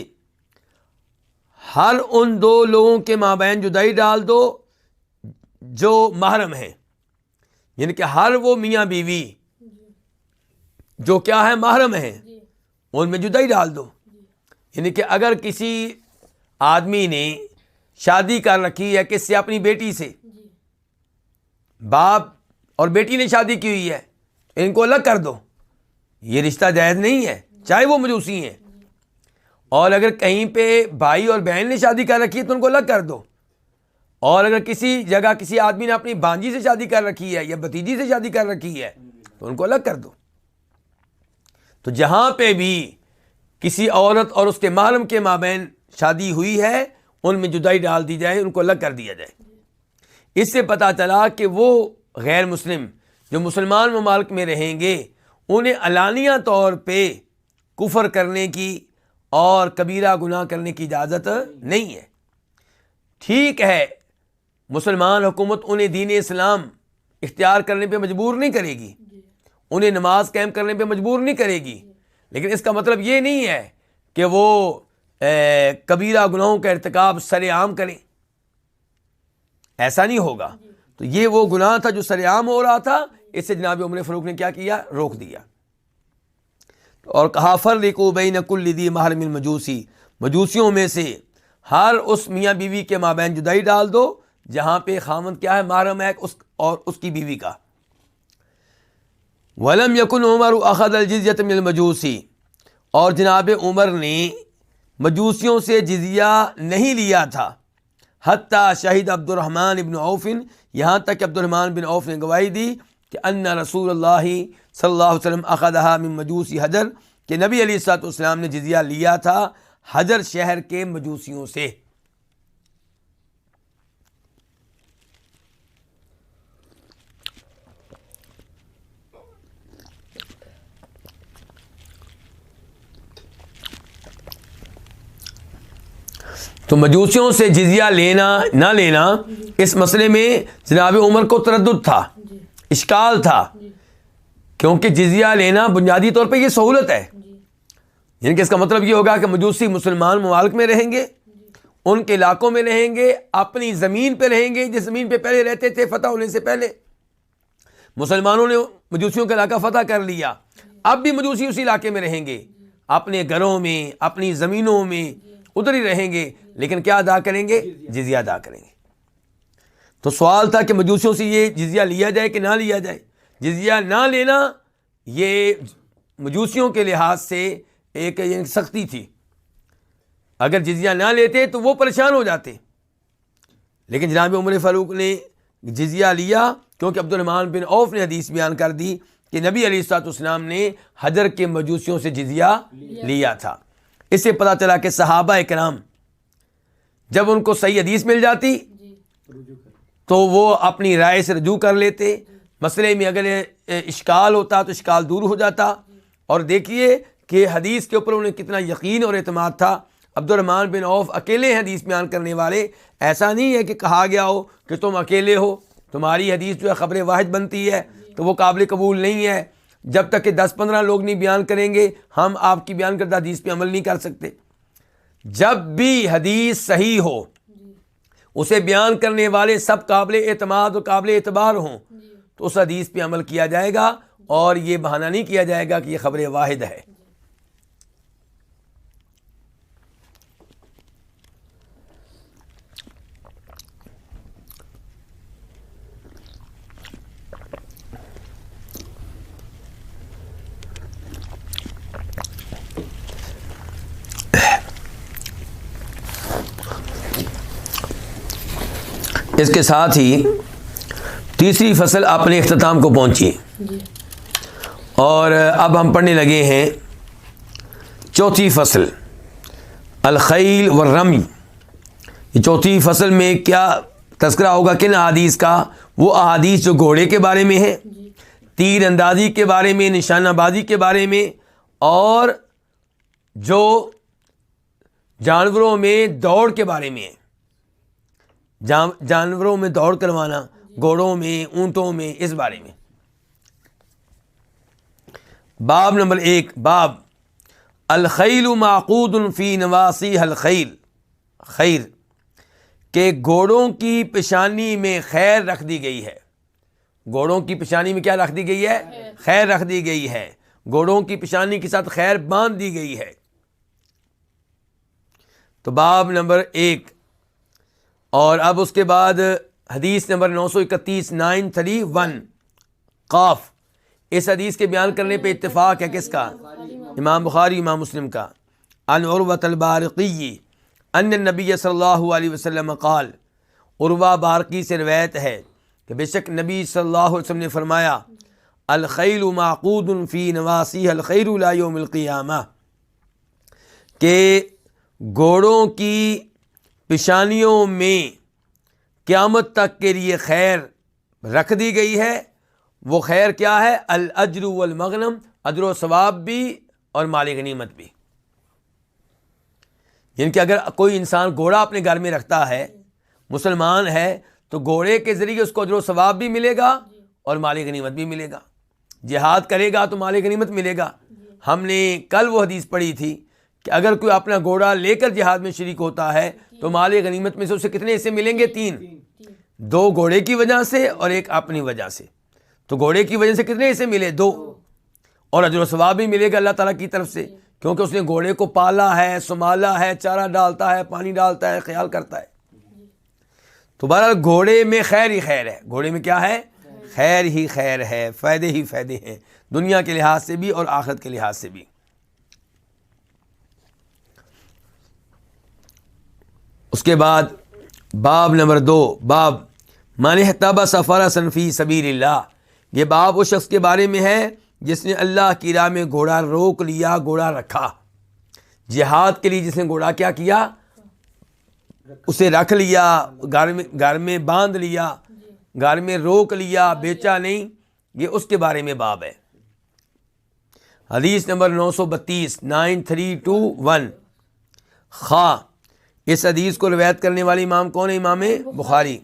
ہر ان 2 لوگوں کے مابین جدائی ڈال دو جو محرم ہیں، یعنی کہ ہر وہ میاں بیوی جو کیا ہے؟ محرم ہیں، ان میں جدائی ڈال دو. یعنی کہ اگر کسی آدمی نے شادی کر رکھی ہے کس سے؟ اپنی بیٹی سے، باپ اور بیٹی نے شادی کی ہوئی ہے، ان کو الگ کر دو، یہ رشتہ جائز نہیں ہے چاہے وہ مجوسی ہیں. اور اگر کہیں پہ بھائی اور بہن نے شادی کر رکھی ہے تو ان کو الگ کر دو. اور اگر کسی جگہ کسی آدمی نے اپنی بھانجی سے شادی کر رکھی ہے یا بھتیجی سے شادی کر رکھی ہے تو ان کو الگ کر دو. تو جہاں پہ بھی کسی عورت اور اس کے محرم کے مابین شادی ہوئی ہے ان میں جدائی ڈال دی جائے، ان کو الگ کر دیا جائے. اس سے پتہ چلا کہ وہ غیر مسلم جو مسلمان ممالک میں رہیں گے انہیں علانیہ طور پہ کفر کرنے کی اور کبیرہ گناہ کرنے کی اجازت نہیں ہے. ٹھیک ہے، مسلمان حکومت انہیں دین اسلام اختیار کرنے پہ مجبور نہیں کرے گی، انہیں نماز قائم کرنے پہ مجبور نہیں کرے گی، لیکن اس کا مطلب یہ نہیں ہے کہ وہ کبیرہ گناہوں کا ارتکاب سر عام کریں. ایسا نہیں ہوگا. تو یہ وہ گناہ تھا جو سر عام ہو رہا تھا، اس سے جناب عمر فاروق نے کیا کیا؟ روک دیا. اور کہا فرقوا بین کل ذی محرم المجوسی، مجوسیوں میں سے ہر اس میاں بیوی کے مابین جدائی ڈال دو جہاں پہ خاوند کیا ہے؟ محرم ہے اور اس کی بیوی کا. ولم یکن عمر اخذ الجزیۃ من المجوسی، اور جناب عمر نے مجوسیوں سے جزیہ نہیں لیا تھا. حتیٰ شہید عبد الرحمن بن عوف، یہاں تک کہ عبد الرحمن بن عوف نے گواہی دی کہ ان رسول اللہ صلی اللہ علیہ وسلم اخذها من مجوسی حجر، کہ نبی علیہ الصلوۃ والسلام نے جزیہ لیا تھا حجر شہر کے مجوسیوں سے. تو مجوسیوں سے جزیہ لینا نہ لینا اس مسئلے میں جناب عمر کو تردد تھا، اشکال تھا، کیونکہ جزیہ لینا بنیادی طور پہ یہ سہولت ہے. یعنی کہ اس کا مطلب یہ ہوگا کہ مجوسی مسلمان ممالک میں رہیں گے، ان کے علاقوں میں رہیں گے، اپنی زمین پہ رہیں گے جس زمین پہ پہلے رہتے تھے فتح ہونے سے پہلے. مسلمانوں نے مجوسیوں کا علاقہ فتح کر لیا، اب بھی مجوسی اسی علاقے میں رہیں گے، اپنے گھروں میں اپنی زمینوں میں ادھر ہی رہیں گے، لیکن کیا ادا کریں گے؟ جزیہ ادا کریں گے. تو سوال تھا کہ مجوسیوں سے یہ جزیہ لیا جائے کہ نہ لیا جائے. جزیہ نہ لینا یہ مجوسیوں کے لحاظ سے ایک سختی تھی. اگر جزیہ نہ لیتے تو وہ پریشان ہو جاتے، لیکن جناب عمر فاروق نے جزیہ لیا کیونکہ عبد الرحمن بن عوف نے حدیث بیان کر دی کہ نبی علیہ الصلوۃ والسلام نے حجر کے مجوسیوں سے جزیہ لیا تھا. اس سے پتہ چلا کہ صحابہ کرام جب ان کو صحیح حدیث مل جاتی تو وہ اپنی رائے سے رجوع کر لیتے. مسئلے میں اگر اشکال ہوتا تو اشکال دور ہو جاتا. اور دیکھیے کہ حدیث کے اوپر انہیں کتنا یقین اور اعتماد تھا. عبد الرحمن بن عوف اکیلے حدیث بیان کرنے والے. ایسا نہیں ہے کہ کہا گیا ہو کہ تم اکیلے ہو، تمہاری حدیث جو ہے خبر واحد بنتی ہے تو وہ قابل قبول نہیں ہے. جب تک کہ 10-15 لوگ نہیں بیان کریں گے ہم آپ کی بیان کردہ حدیث پہ عمل نہیں کر سکتے. جب بھی حدیث صحیح ہو اسے بیان کرنے والے سب قابل اعتماد اور قابل اعتبار ہوں تو اس حدیث پہ عمل کیا جائے گا اور یہ بہانہ نہیں کیا جائے گا کہ یہ خبر واحد ہے. اس کے ساتھ ہی تیسری فصل اپنے اختتام کو پہنچی اور اب ہم پڑھنے لگے ہیں چوتھی فصل الخیل والرمی. یہ چوتھی فصل میں کیا تذکرہ ہوگا؟ کن احادیث کا؟ وہ احادیث جو گھوڑے کے بارے میں ہیں، تیر اندازی کے بارے میں، نشانہ بازی کے بارے میں، اور جو جانوروں میں دوڑ کے بارے میں ہے، جانوروں میں دوڑ کروانا، گھوڑوں میں، اونٹوں میں، اس بارے میں۔ باب نمبر 1، باب الخیل معقود فی نواسیھا الخیل، خیر کہ گھوڑوں کی پیشانی میں خیر رکھ دی گئی ہے۔ گھوڑوں کی پیشانی میں کیا رکھ دی گئی ہے؟ خیر رکھ دی گئی ہے، گھوڑوں کی پیشانی کے ساتھ خیر باندھ دی گئی ہے۔ تو باب نمبر 1، اور اب اس کے بعد حدیث نمبر 931 931 قاف، اس حدیث کے بیان کرنے پہ اتفاق ہے کس کا؟ امام بخاری، امام مسلم کا۔ عن عروۃ البارقی ان النبی صلی اللہ علیہ وسلم قال، عروہ بارقی سے روایت ہے کہ بے شک نبی صلی اللہ علیہ وسلم نے فرمایا، الخیل معقود فی نواسیھا الخیر الی یوم القیامہ، کہ گھوڑوں کی پیشانیوں میں قیامت تک کے لیے خیر رکھ دی گئی ہے۔ وہ خیر کیا ہے؟ الاجر والمغنم، اجر و ثواب بھی اور مال غنیمت بھی۔ یعنی کہ اگر کوئی انسان گھوڑا اپنے گھر میں رکھتا ہے، مسلمان ہے، تو گھوڑے کے ذریعے اس کو اجر و ثواب بھی ملے گا اور مال غنیمت بھی ملے گا۔ جہاد کرے گا تو مال غنیمت ملے گا۔ ہم نے کل وہ حدیث پڑھی تھی کہ اگر کوئی اپنا گھوڑا لے کر جہاد میں شریک ہوتا ہے تو مال غنیمت میں سے اسے کتنے حصے ملیں گے؟ 3، 2 گھوڑے کی وجہ سے اور 1 اپنی وجہ سے۔ تو گھوڑے کی وجہ سے کتنے حصے ملے؟ 2، اور اجر و ثواب بھی ملے گا اللہ تعالیٰ کی طرف سے، کیونکہ اس نے گھوڑے کو پالا ہے، سنبھالا ہے، چارہ ڈالتا ہے، پانی ڈالتا ہے، خیال کرتا ہے۔ تو بہرحال گھوڑے میں خیر ہی خیر ہے، گھوڑے میں کیا ہے؟ خیر ہی خیر ہے، فائدے ہی فائدے ہیں، دنیا کے لحاظ سے بھی اور آخرت کے لحاظ سے بھی۔ اس کے بعد باب نمبر 2، باب من احتبس فرسا فی سبیل اللہ، یہ باب اس شخص کے بارے میں ہے جس نے اللہ کی راہ میں گھوڑا روک لیا، گھوڑا رکھا۔ جہاد کے لیے جس نے گھوڑا کیا کیا؟ اسے رکھ لیا، گھر میں باندھ لیا، گھر میں روک لیا، بیچا نہیں، یہ اس کے بارے میں باب ہے۔ حدیث نمبر 932 9321 خا، اس حدیث کو روایت کرنے والے امام کون ہے؟ امام بخاری۔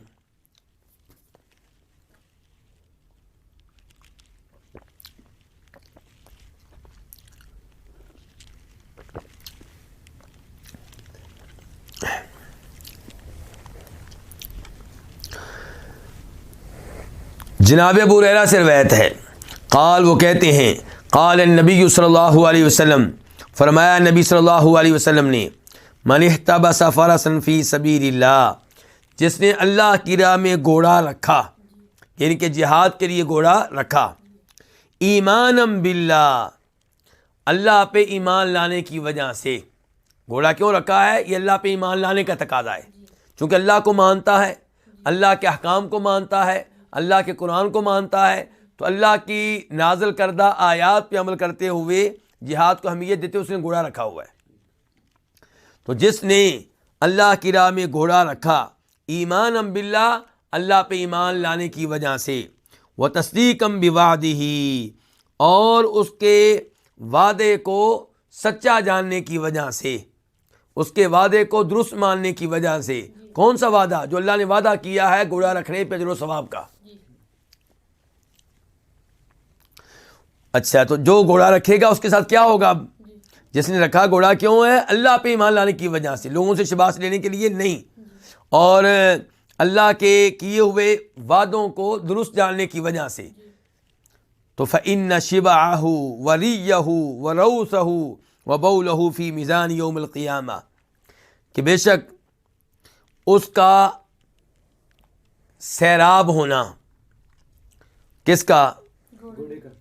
جناب ابو ہریرہ سے روایت ہے، قال، وہ کہتے ہیں، قال النبی صلی اللہ علیہ وسلم، فرمایا نبی صلی اللہ علیہ وسلم نے، من احتبس فرسا فی سبیل اللہ، جس نے اللہ کی راہ میں گھوڑا رکھا، یعنی کہ جہاد کے لیے گھوڑا رکھا، ایمانا باللہ، اللہ پہ ایمان لانے کی وجہ سے۔ گھوڑا کیوں رکھا ہے؟ یہ اللہ پہ ایمان لانے کا تقاضا ہے، چونکہ اللہ کو مانتا ہے، اللہ کے احکام کو مانتا ہے، اللہ کے قرآن کو مانتا ہے، تو اللہ کی نازل کردہ آیات پہ عمل کرتے ہوئے جہاد کو اہمیت دیتے اس نے گھوڑا رکھا ہوا ہے۔ تو جس نے اللہ کی راہ میں گھوڑا رکھا، ایمانا باللہ، اللہ پہ ایمان لانے کی وجہ سے، وتصدیقا بوعدہ، اور اس کے وعدے کو سچا جاننے کی وجہ سے، اس کے وعدے کو درست ماننے کی وجہ سے۔ کون سا وعدہ؟ جو اللہ نے وعدہ کیا ہے گھوڑا رکھنے پہ اجر و ثواب کا۔ اچھا، تو جو گھوڑا رکھے گا اس کے ساتھ کیا ہوگا؟ جس نے رکھا گھوڑا کیوں ہے؟ اللہ پہ ایمان لانے کی وجہ سے، لوگوں سے شباش لینے کے لیے نہیں، اور اللہ کے کیے ہوئے وعدوں کو درست جاننے کی وجہ سے۔ تو فإن شبعہ وریہ وروثہ وبولہ فی میزان یوم القیامہ، کہ بے شک اس کا سیراب ہونا، کس کا؟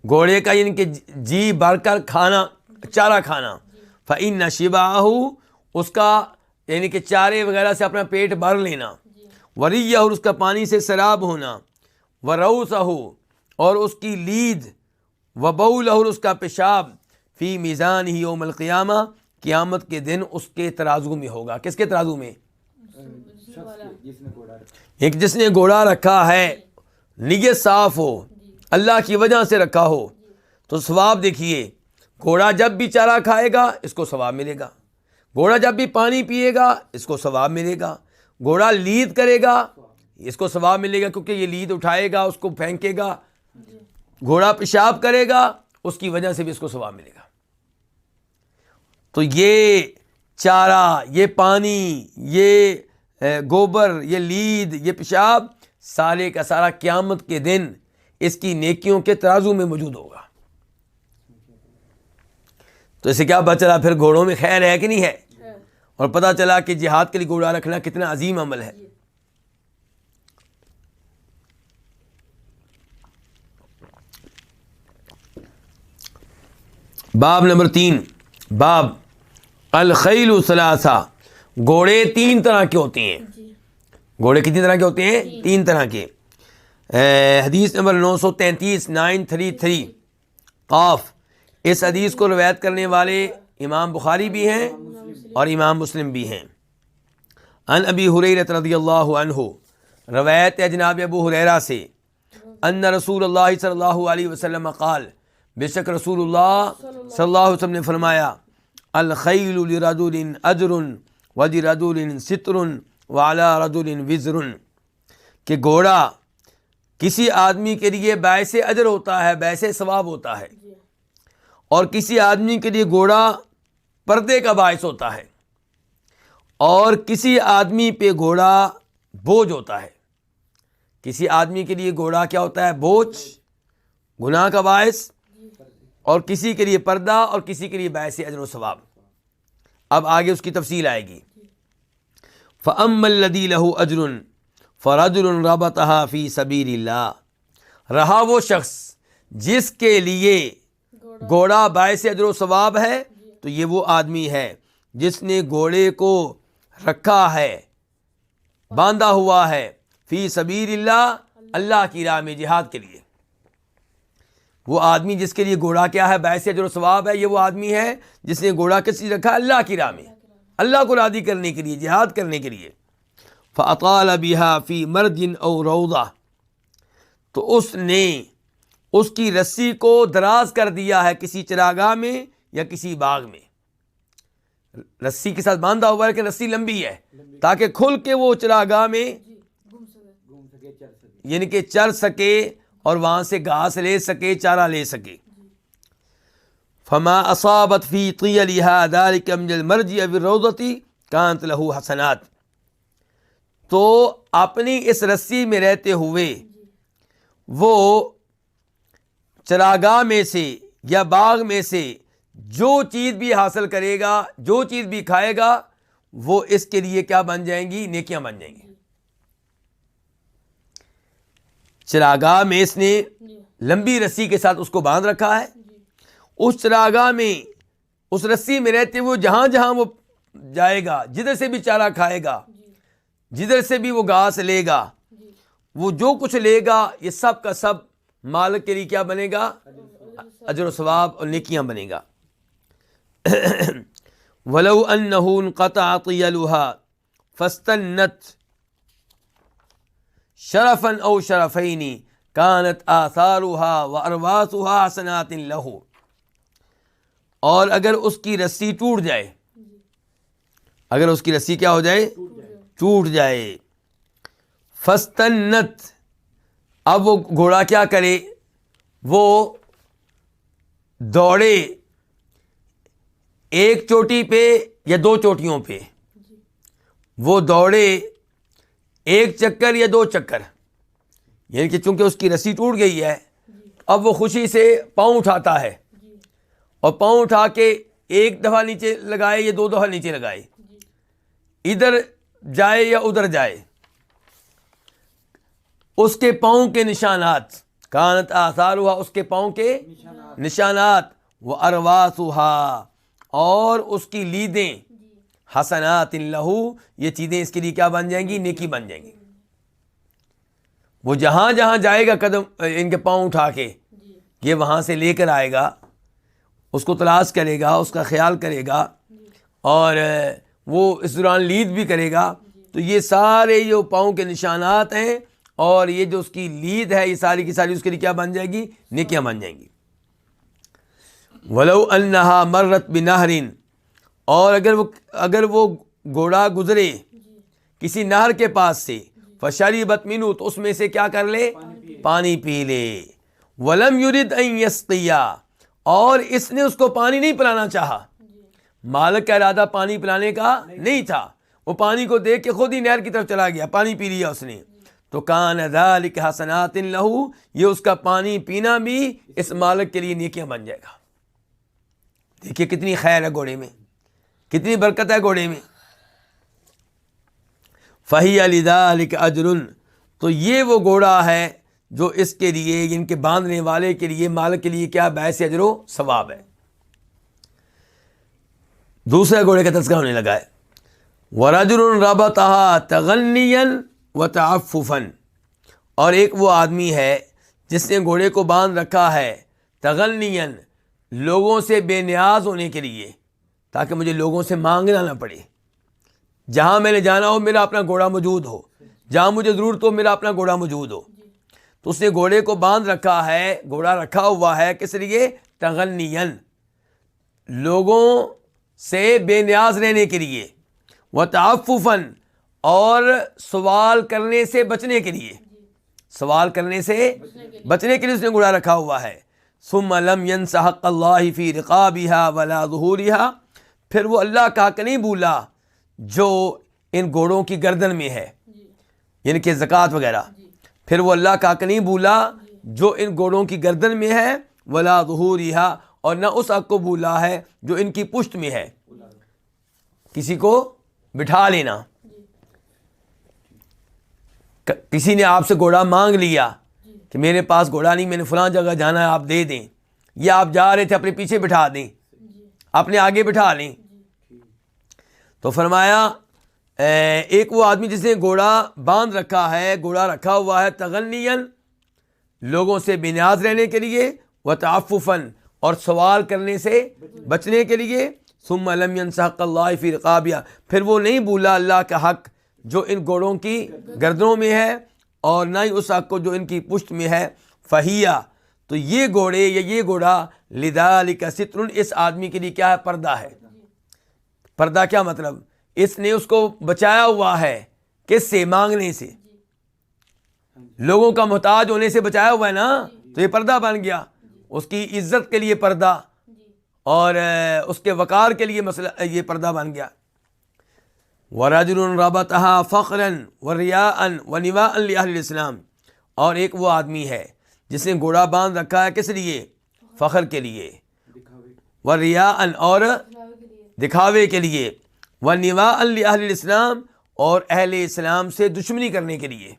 گھوڑے کا، یعنی کہ جی بھر کر کھانا، چارہ کھانا۔ فإن شبعہ، اس کا یعنی کہ چارے وغیرہ سے اپنا پیٹ بھر لینا، وریہ، اور اس کا پانی سے سیراب ہونا، وروثہ، اور اس کی لید، وبولہ، اور اس کا پیشاب، فی میزان ہی یوم القیامہ، قیامت کے دن اس کے ترازو میں ہوگا۔ کس کے ترازو میں؟ ایک جس نے گھوڑا رکھا ہے، نیت صاف ہو، اللہ کی وجہ سے رکھا ہو، تو ثواب دیکھیے، گھوڑا جب بھی چارہ کھائے گا اس کو ثواب ملے گا، گھوڑا جب بھی پانی پیے گا اس کو ثواب ملے گا، گھوڑا لید کرے گا اس کو ثواب ملے گا، کیونکہ یہ لید اٹھائے گا، اس کو پھینکے گا، گھوڑا پیشاب کرے گا اس کی وجہ سے بھی اس کو ثواب ملے گا۔ تو یہ چارہ، یہ پانی، یہ گوبر، یہ لید، یہ پیشاب سارے کا سارا قیامت کے دن اس کی نیکیوں کے ترازو میں موجود ہوگا۔ تو اسے کیا پتہ چلا پھر گھوڑوں میں خیر ہے کہ نہیں ہے، اور پتہ چلا کہ جہاد کے لیے گھوڑا رکھنا کتنا عظیم عمل ہے۔ باب نمبر 3، باب الخیل ثلاثہ، گھوڑے 3 طرح کے ہوتے ہیں۔ گھوڑے کتنی طرح کے ہوتے ہیں؟ 3 طرح کے۔ حدیث نمبر 933 933 قاف، اس حدیث کو روایت کرنے والے امام بخاری بھی ہیں اور امام مسلم بھی ہیں۔ عن ابی ہریرہ رضی اللہ عنہ، روایت ہے جناب ابو ہریرہ سے، ان رسول اللہ صلی اللہ علیہ وسلم قال، بے شک رسول اللہ صلی اللہ علیہ وسلم نے فرمایا، الخیل لرجل اجر ولرجل ستر وعلی رجل وزر، کہ گھوڑا کسی آدمی کے لیے باعث اجر ہوتا ہے، باعث ثواب ہوتا ہے، اور کسی آدمی کے لیے گھوڑا پردے کا باعث ہوتا ہے، اور کسی آدمی پہ گھوڑا بوجھ ہوتا ہے۔ کسی آدمی کے لیے گھوڑا کیا ہوتا ہے؟ بوجھ، گناہ کا باعث، اور کسی کے لیے پردہ، اور کسی کے لیے باعث اجر و ثواب۔ اب آگے اس کی تفصیل آئے گی۔ فَأَمَّا الَّذِي لَهُ أَجْرٌ فَرَجُلٌ رَبَطَهَا فِي سَبِيلِ اللَّهِ، رہا وہ شخص جس کے لیے گھوڑا باعث اجر و ثواب ہے، تو یہ وہ آدمی ہے جس نے گھوڑے کو رکھا ہے، باندھا ہوا ہے، فی سبیل اللہ، اللہ کی راہ میں جہاد کے لیے۔ وہ آدمی جس کے لیے گھوڑا کیا ہے؟ باعث اجر و ثواب ہے، یہ وہ آدمی ہے جس نے گھوڑا کس لیے رکھا؟ اللہ کی راہ میں، اللہ کو راضی کرنے کے لیے، جہاد کرنے کے لیے۔ فَأَطَالَ بِهَا فِي مَرْجٍ أَوْ رَوْضَةٍ، تو اس نے اس کی رسی کو دراز کر دیا ہے کسی چراگاہ میں یا کسی باغ میں۔ رسی کے ساتھ باندھا ہوا ہے کہ رسی لمبی ہے تاکہ کھل کے وہ چراگاہ میں یعنی کہ چر سکے اور وہاں سے گھاس لے سکے، چارہ لے سکے۔ فما اصابت فی طیلها ذلك من المرجع بالروضة كانت له حسنات، تو اپنی اس رسی میں رہتے ہوئے وہ چراگاہ میں سے یا باغ میں سے جو چیز بھی حاصل کرے گا، جو چیز بھی کھائے گا، وہ اس کے لیے کیا بن جائیں گی؟ نیکیاں بن جائیں گی۔ چراگاہ میں اس نے لمبی رسی کے ساتھ اس کو باندھ رکھا ہے، اس چراگاہ میں اس رسی میں رہتے ہوئے جہاں جہاں وہ جائے گا، جدھر سے بھی چارہ کھائے گا، جدھر سے بھی وہ گھاس لے گا، وہ جو کچھ لے گا یہ سب کا سب مالک کے لیے کیا بنے گا؟ اجر و ثواب اور نیکیاں بنے گا۔ وَلَوْ أَنَّهُ انْقَطَعَ طِيَلُهَا فَاسْتَنَّتْ شَرَفًا أَوْ شَرَفَيْنِ كَانَتْ آثَارُهَا وَأَرْوَاثُهَا حَسَنَاتٍ لَهُ، اور اگر اس کی رسی ٹوٹ جائے، اگر اس کی رسی کیا ہو جائے؟ ٹوٹ جائے۔ فَاسْتَنَّتْ، اب وہ گھوڑا کیا کرے؟ وہ دوڑے ایک چوٹی پہ یا 2 چوٹیوں پہ، وہ دوڑے ایک چکر یا 2 چکر، یعنی کہ چونکہ اس کی رسی ٹوٹ گئی ہے، اب وہ خوشی سے پاؤں اٹھاتا ہے، اور پاؤں اٹھا کے ایک دفعہ نیچے لگائے یا 2 دفعہ نیچے لگائے، ادھر جائے یا ادھر جائے، اس کے پاؤں کے نشانات، کانت آثارها، اس کے پاؤں کے نشانات، وَأَرْوَاثُهَا، اور اس کی لیدیں، حسنات لہو، یہ چیزیں اس کے لیے کیا بن جائیں گی؟ نیکی بن جائیں گی۔ وہ جہاں جہاں جائے گا قدم ان کے پاؤں اٹھا کے، یہ وہاں سے لے کر آئے گا، اس کو تلاش کرے گا، اس کا خیال کرے گا، اور وہ اس دوران لید بھی کرے گا، تو یہ سارے جو پاؤں کے نشانات ہیں اور یہ جو اس کی لید ہے، یہ ساری کی ساری اس کے لیے کیا بن جائے گی؟ نیکیاں بن جائیں گی۔ وَلَوْ أَنَّهَا مَرَّتْ بِنَهْرٍ اور اگر وہ گھوڑا گزرے کسی نہر کے پاس سے فشربت منہ تو اس میں سے کیا کر لے؟ پانی پی لے. ولم یرد ان یسقیا اور اس نے اس کو پانی نہیں پلانا چاہا. مالک کا ارادہ پانی پلانے کا نہیں تھا، وہ پانی کو دیکھ کے خود ہی نہر کی طرف چلا گیا، پانی پی لیا اس نے. تو کان ذلک حسنات لہ، یہ اس کا پانی پینا بھی اس مالک کے لیے نیکیاں بن جائے گا. دیکھیے کتنی خیر ہے گھوڑے میں، کتنی برکت ہے گھوڑے میں. فہی لذلک اجر، تو یہ وہ گھوڑا ہے جو اس کے لیے، ان کے باندھنے والے کے لیے، مالک کے لیے کیا باعث اجر و ثواب ہے. دوسرے گھوڑے کا تذکرہ ہونے لگا ہے. ورجل ربطها تغنیا وتعففا، اور ایک وہ آدمی ہے جس نے گھوڑے کو باندھ رکھا ہے تغنیا، لوگوں سے بے نیاز ہونے کے لیے، تاکہ مجھے لوگوں سے مانگنا نہ پڑے. جہاں میں نے جانا ہو میرا اپنا گھوڑا موجود ہو، جہاں مجھے ضرورت ہو میرا اپنا گھوڑا موجود ہو. تو اس نے گھوڑے کو باندھ رکھا ہے، گھوڑا رکھا ہوا ہے کس لیے؟ تغنین، لوگوں سے بے نیاز رہنے کے لیے، وتعففا، اور سوال کرنے سے بچنے کے لیے، سوال کرنے سے بچنے کے لیے اس نے گھوڑا رکھا ہوا ہے. ثم لم ینس حق اللہ فی رقابها ولا ظہورها، پھر وہ اللہ کا حق نہیں بھولا جو ان گھوڑوں کی گردن میں ہے، یعنی کہ زکوٰۃ وغیرہ. پھر وہ اللہ کا حق نہیں بھولا جو ان گھوڑوں کی گردن میں ہے، ولا ظہورها، اور نہ اس حق کو بھولا ہے جو ان کی پشت میں ہے، کسی کو بٹھا لینا. کسی نے آپ سے گھوڑا مانگ لیا کہ میرے پاس گھوڑا نہیں، میں نے فلاں جگہ جانا ہے، آپ دے دیں، یا آپ جا رہے تھے اپنے پیچھے بٹھا دیں، اپنے آگے بٹھا لیں. تو فرمایا ایک وہ آدمی جس نے گھوڑا باندھ رکھا ہے، گھوڑا رکھا ہوا ہے تغنین، لوگوں سے بے نیاز رہنے کے لیے، وتعففا، اور سوال کرنے سے بچنے کے لیے. ثم لم ینس حق اللہ فی رقابها، پھر وہ نہیں بھولا اللہ کا حق جو ان گھوڑوں کی گردنوں میں ہے، اور نہ ہی اس حق کو جو ان کی پشت میں ہے. فہیا، تو یہ گھوڑے یا یہ گھوڑا لذالک ستر، اس آدمی کے لیے کیا ہے؟ پردہ ہے. پردہ کیا مطلب؟ اس نے اس کو بچایا ہوا ہے، کس سے؟ مانگنے سے، لوگوں کا محتاج ہونے سے بچایا ہوا ہے نا، تو یہ پردہ بن گیا. اس کی عزت کے لیے پردہ، اور اس کے وقار کے لیے مسئلہ یہ پردہ بن گیا. وَرَجُلٌ رَبَطَهَا فَخْرًا وَرِيَاءً وَنِوَاءً لِأَهْلِ الْإِسْلَامِ، اور ایک وہ آدمی ہے جس نے گھوڑا باندھ رکھا ہے کس لیے؟ فخر کے لیے، وَرِيَاءً، اور دکھاوے کے لیے، وَنِوَاءً لِأَهْلِ الْإِسْلَامِ، اور اہل اسلام سے دشمنی کرنے کے لیے.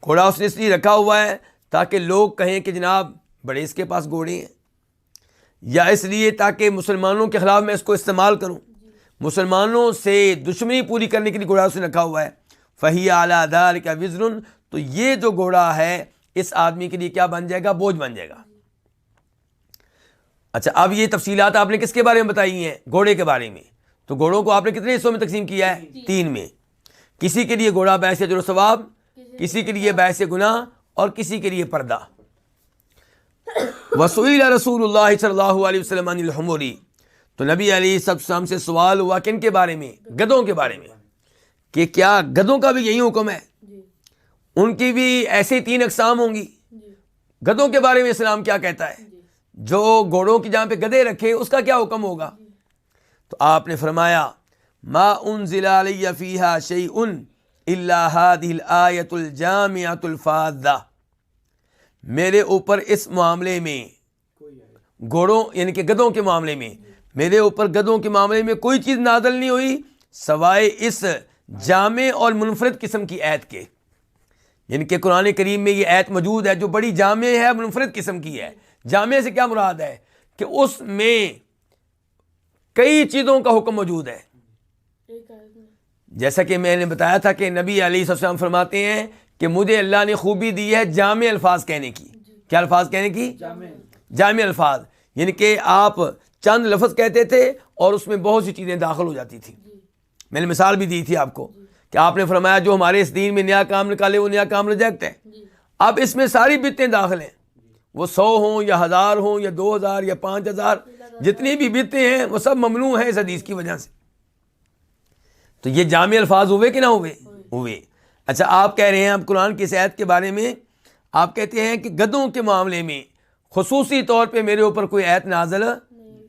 گھوڑا اس نے اس لیے رکھا ہوا ہے تاکہ لوگ کہیں کہ جناب بڑے اس کے پاس گھوڑے ہیں، یا اس لیے تاکہ مسلمانوں کے خلاف میں اس کو استعمال کروں، مسلمانوں سے دشمنی پوری کرنے کے لیے گھوڑا اس نے رکھا ہوا ہے. فہی علی ذلک وزر، تو یہ جو گھوڑا ہے اس آدمی کے لیے کیا بن جائے گا؟ بوجھ بن جائے گا. اچھا، اب یہ تفصیلات آپ نے کس کے بارے میں بتائی ہیں؟ گھوڑے کے بارے میں. تو گھوڑوں کو آپ نے کتنے حصوں میں تقسیم کیا ہے؟ 3 میں. کسی کے لیے گھوڑا باعث اجر و ثواب، کسی کے لیے باعث گناہ، اور کسی کے لیے پردہ. وسئل رسول اللہ صلی اللہ علیہ وسلم عن الحمر، تو نبی علیہ السلام سے سوال ہوا کن کے بارے میں؟ گدھوں کے بارے میں، کہ کیا گدھوں کا بھی یہی حکم ہے؟ ان کی بھی ایسے 3 اقسام ہوں گی. گدھوں کے بارے میں اسلام کیا کہتا ہے؟ جو گھوڑوں کی جہاں پہ گدھے رکھے اس کا کیا حکم ہوگا؟ تو آپ نے فرمایا ما انزل علی فیہا شیء الا ہذہ الآیۃ الجامعۃ الفاذہ، میرے اوپر اس معاملے میں، گھوڑوں یعنی کہ گدھوں کے معاملے میں، میرے اوپر گدھوں کے معاملے میں کوئی چیز نازل نہیں ہوئی سوائے اس جامع اور منفرد قسم کی آیت کے. یعنی کہ قرآن کریم میں یہ آیت موجود ہے جو بڑی جامع ہے، منفرد قسم کی ہے. جامع سے کیا مراد ہے؟ کہ اس میں کئی چیزوں کا حکم موجود ہے. جیسا کہ میں نے بتایا تھا کہ نبی علیہ السلام فرماتے ہیں کہ مجھے اللہ نے خوبی دی ہے جامع الفاظ کہنے کی. کیا الفاظ کہنے کی؟ جامع الفاظ، یعنی کہ آپ چند لفظ کہتے تھے اور اس میں بہت سی چیزیں داخل ہو جاتی تھیں. میں نے مثال بھی دی تھی آپ کو کہ آپ نے فرمایا جو ہمارے اس دین میں نیا کام نکالے وہ نیا کام ریجیکٹ ہے. اب اس میں ساری بدعتیں داخل ہیں، وہ 100 ہوں یا 1000 ہوں یا 2000 یا 5000، جتنی بھی بدعتیں ہیں وہ سب ممنوع ہیں اس حدیث کی وجہ سے. تو یہ جامع الفاظ ہوئے کہ نہ ہوئے. اچھا آپ کہہ رہے ہیں اب قرآن کی اس آیت کے بارے میں آپ کہتے ہیں کہ گدھوں کے معاملے میں خصوصی طور پہ میرے اوپر کوئی آیت نازل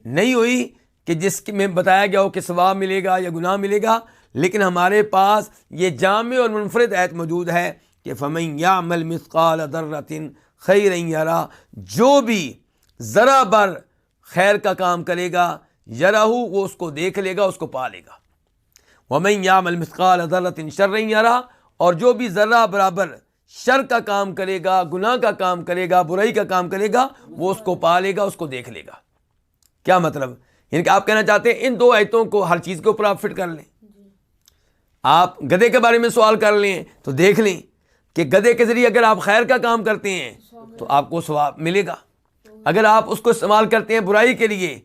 نہیں ہوئی کہ جس میں بتایا گیا ہو کہ ثواب ملے گا یا گناہ ملے گا، لیکن ہمارے پاس یہ جامع اور منفرد آیت موجود ہے کہ فَمَن يَعْمَلْ مِثْقَالَ ذَرَّةٍ خَيْرًا يَرَهُ، جو بھی ذرا بر خیر کا کام کرے گا یرہو، وہ اس کو دیکھ لے گا، اس کو پا لے گا. وَمَن يَعْمَلْ مِثْقَالَ ذَرَّةٍ شَرًّا يَرَهُ، اور جو بھی ذرہ برابر شر کا کام کرے گا، گناہ کا کام کرے گا، برائی کا کام کرے گا، وہ اس کو پا لے گا، اس کو دیکھ لے گا. کیا مطلب؟ یعنی کہ آپ کہنا چاہتے ہیں ان دو آیتوں کو ہر چیز کے اوپر آپ فٹ کر لیں. آپ گدھے کے بارے میں سوال کر لیں تو دیکھ لیں کہ گدھے کے ذریعے اگر آپ خیر کا کام کرتے ہیں تو آپ کو ثواب ملے گا، اگر آپ اس کو استعمال کرتے ہیں برائی کے لیے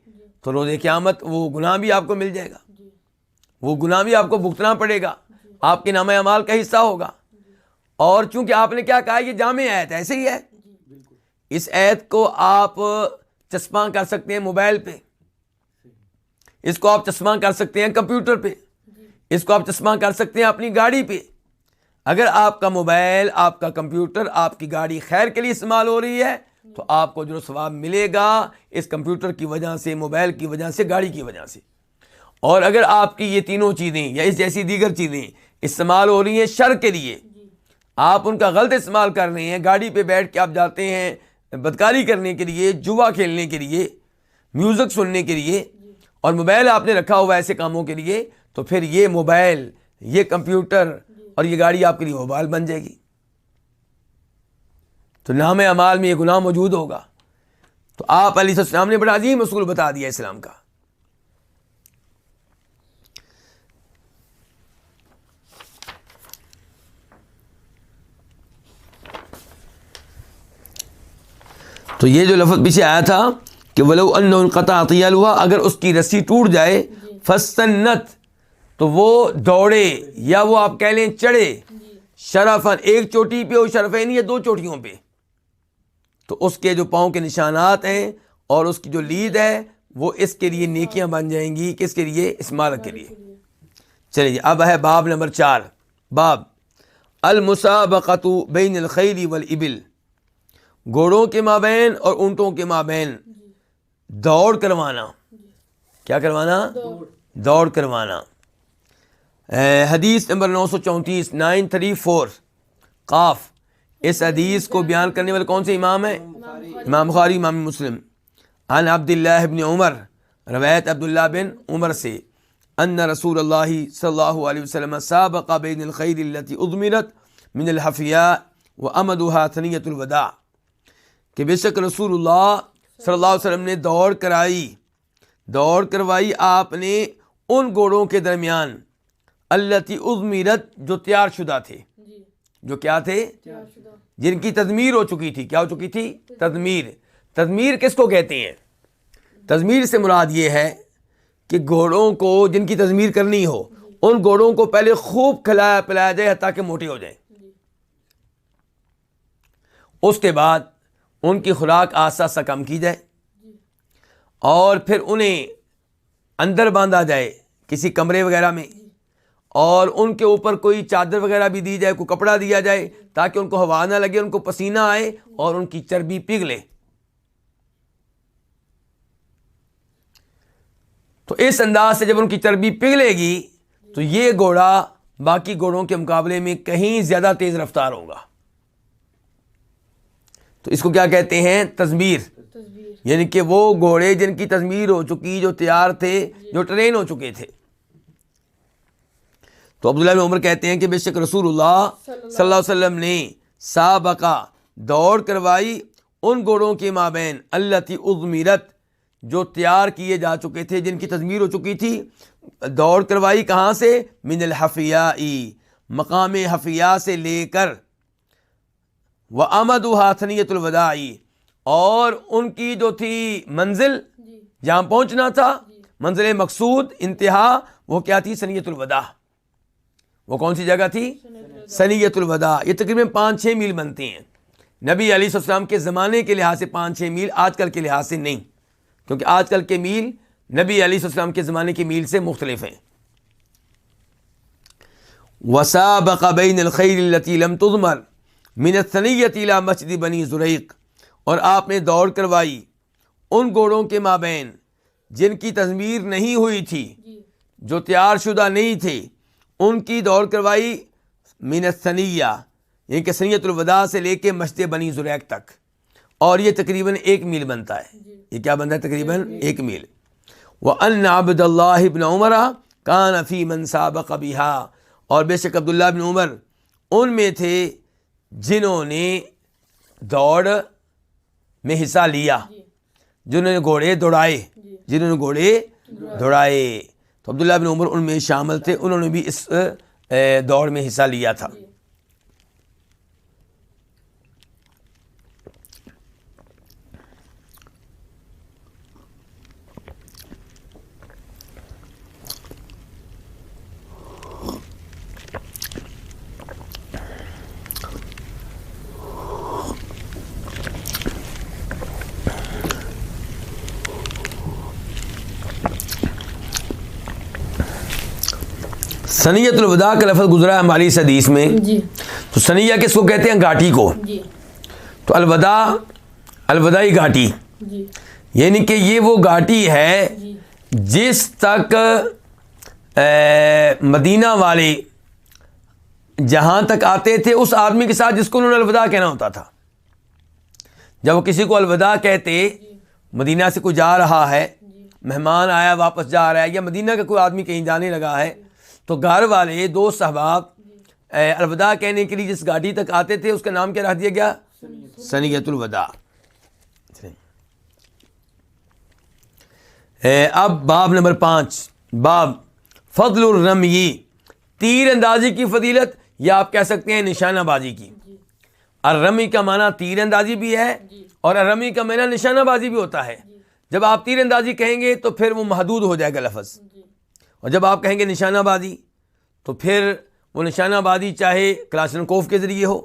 تو روز قیامت وہ گناہ بھی آپ کو مل جائے گا، وہ گناہ بھی آپ کو بھگتنا پڑے گا، آپ کے نامہ اعمال کا حصہ ہوگا. اور چونکہ آپ نے کیا کہا یہ جامع آیت ایسے ہی ہے، اس آیت کو آپ چسپاں کر سکتے ہیں موبائل پہ، اس کو آپ چسپاں کر سکتے ہیں کمپیوٹر پہ، اس کو آپ چسپاں کر سکتے ہیں اپنی گاڑی پہ. اگر آپ کا موبائل، آپ کا کمپیوٹر، آپ کی گاڑی خیر کے لیے استعمال ہو رہی ہے تو آپ کو جو ثواب ملے گا اس کمپیوٹر کی وجہ سے، موبائل کی وجہ سے، گاڑی کی وجہ سے. اور اگر آپ کی یہ تینوں چیزیں یا اس جیسی دیگر چیزیں استعمال ہو رہی ہیں شر کے لیے، آپ ان کا غلط استعمال کر رہے ہیں، گاڑی پہ بیٹھ کے آپ جاتے ہیں بدکاری کرنے کے لیے، جوا کھیلنے کے لیے، میوزک سننے کے لیے، اور موبائل آپ نے رکھا ہوا ایسے کاموں کے لیے، تو پھر یہ موبائل، یہ کمپیوٹر اور یہ گاڑی آپ کے لیے وبال بن جائے گی. تو نام اعمال میں یہ گناہ موجود ہوگا. تو آپ علیہ السلام نے بڑا عظیم اصول بتا دیا اسلام کا. تو یہ جو لفظ پیچھے آیا تھا کہ وَلَوْ أَنَّهُ انْقَطَعَ طِيَالُهَا، اگر اس کی رسی ٹوٹ جائے، فَاسْتَنَّتْ، تو وہ دوڑے یا وہ آپ کہہ لیں چڑھے، شرفاً، ایک چوٹی پہ، وہ شرفین یا دو چوٹیوں پہ، تو اس کے جو پاؤں کے نشانات ہیں اور اس کی جو لید ہے وہ اس کے لیے نیکیاں بن جائیں گی. کس کے لیے؟ اس مالک کے لیے. چلیے اب ہے باب نمبر 4، باب المسابقۃ بین الخیل والابل، گھوڑوں کے مابین اور اونٹوں کے مابین دوڑ کروانا. کیا کروانا؟ دوڑ کروانا. حدیث نمبر 934 934 قاف. اس حدیث کو بیان کرنے والے کون سے امام ہیں؟ امام بخاری، امام مسلم. عن عبداللہ بن عمر، روایت عبداللہ بن عمر سے، ان رسول اللہ صلی اللہ علیہ وسلم سابق بین الخیل التي اضمرت من الحفیاء وامدها ثنیۃ الوداع، کہ بے شک رسول اللہ صلی اللہ علیہ وسلم نے دوڑ کروائی آپ نے ان گھوڑوں کے درمیان التی اضمرت، جو تیار شدہ تھے، جو کیا تھے؟ جن کی تضمیر ہو چکی تھی. کیا ہو چکی تھی؟ تضمیر. تضمیر کس کو کہتے ہیں؟ تضمیر سے مراد یہ ہے کہ گھوڑوں کو جن کی تضمیر کرنی ہو، ان گھوڑوں کو پہلے خوب کھلایا پلایا جائے حتیٰ کہ موٹے ہو جائیں، اس کے بعد ان کی خوراک آہستہ آہستہ کم کی جائے، اور پھر انہیں اندر باندھا جائے کسی کمرے وغیرہ میں، اور ان کے اوپر کوئی چادر وغیرہ بھی دی جائے، کوئی کپڑا دیا جائے تاکہ ان کو ہوا نہ لگے، ان کو پسینہ آئے اور ان کی چربی پگھلے. تو اس انداز سے جب ان کی چربی پگھلے گی تو یہ گھوڑا باقی گھوڑوں کے مقابلے میں کہیں زیادہ تیز رفتار ہوگا. تو اس کو کیا کہتے ہیں؟ تضمیر. یعنی کہ وہ گھوڑے جن کی تضمیر ہو چکی، جو تیار تھے، جو ٹرین ہو چکے تھے. تو عبداللہ بن عمر کہتے ہیں کہ بے شک رسول اللہ صلی اللہ علیہ وسلم نے سابقہ دوڑ کروائی ان گھوڑوں کے مابین التی اضمرت، جو تیار کیے جا چکے تھے، جن کی تضمیر ہو چکی تھی. دوڑ کروائی کہاں سے؟ من الحفیاء، مقام حفیاء سے لے کر، وَأَمَدُهَا ثَنِيَّةُ الْوَدَاعِ، اور ان کی جو تھی منزل جہاں پہنچنا تھا، منزل مقصود، انتہا، وہ کیا تھی؟ ثنیۃ الوداع. وہ کون سی جگہ تھی؟ ثنیۃ الوداع. یہ تقریباً 5-6 میل بنتے ہیں. نبی علیہ السلام کے زمانے کے لحاظ سے 5-6 میل، آج کل کے لحاظ سے نہیں، کیونکہ آج کل کے میل نبی علیہ السلام کے زمانے کی میل سے مختلف ہیں. وسابق بین الخیل التی لم تضمر من الثنیۃ الی مسجد بنی زریق، اور آپ نے دوڑ کروائی ان گھوڑوں کے مابین جن کی تضمیر نہیں ہوئی تھی، جو تیار شدہ نہیں تھے، ان کی دوڑ کروائی من الثنیہ یعنی کہ ثنیۃ الوداع سے لے کے مسجد بنی زریق تک، اور یہ تقریباً 1 میل بنتا ہے. یہ کیا بنتا ہے؟ تقریباً 1 میل. وَأَنَّ عَبْدَ اللَّهِ بْنَ عُمَرَ كَانَ فِي مَنْ سَابَقَ بِهَا، اور بے شک عبداللہ بن عمر ان میں تھے جنہوں نے دوڑ میں حصہ لیا، جنہوں نے گھوڑے دوڑائے. تو عبداللہ بن عمر ان میں شامل تھے، انہوں نے بھی اس دوڑ میں حصہ لیا تھا. ثنیۃ الوداع کا لفظ گزرا ہے ہماری اس حدیث میں. تو ثنیہ کس کو کہتے ہیں؟ گھاٹی کو. تو الوداعی گھاٹی یعنی کہ یہ وہ گھاٹی ہے جس تک مدینہ والے جہاں تک آتے تھے اس آدمی کے ساتھ جس کو انہوں نے الوداع کہنا ہوتا تھا. جب وہ کسی کو الوداع کہتے، مدینہ سے کوئی جا رہا ہے، مہمان آیا واپس جا رہا ہے، یا مدینہ کا کوئی آدمی کہیں جانے لگا ہے، تو گھر والے دوست احباب الوداع کہنے کے لیے جس گاڑی تک آتے تھے اس کا نام کیا رکھ دیا گیا؟ ثنیۃ الوداع. اب باب نمبر 5، باب فضل الرمی، تیر اندازی کی فضیلت، یا آپ کہہ سکتے ہیں نشانہ بازی کی. الرمی کا معنی تیر اندازی بھی ہے اور الرمی کا معنی نشانہ بازی بھی ہوتا ہے. جب آپ تیر اندازی کہیں گے تو پھر وہ محدود ہو جائے گا لفظ، اور جب آپ کہیں گے نشانہ بازی تو پھر وہ نشانہ بازی چاہے کلاشنکوف کے ذریعے ہو،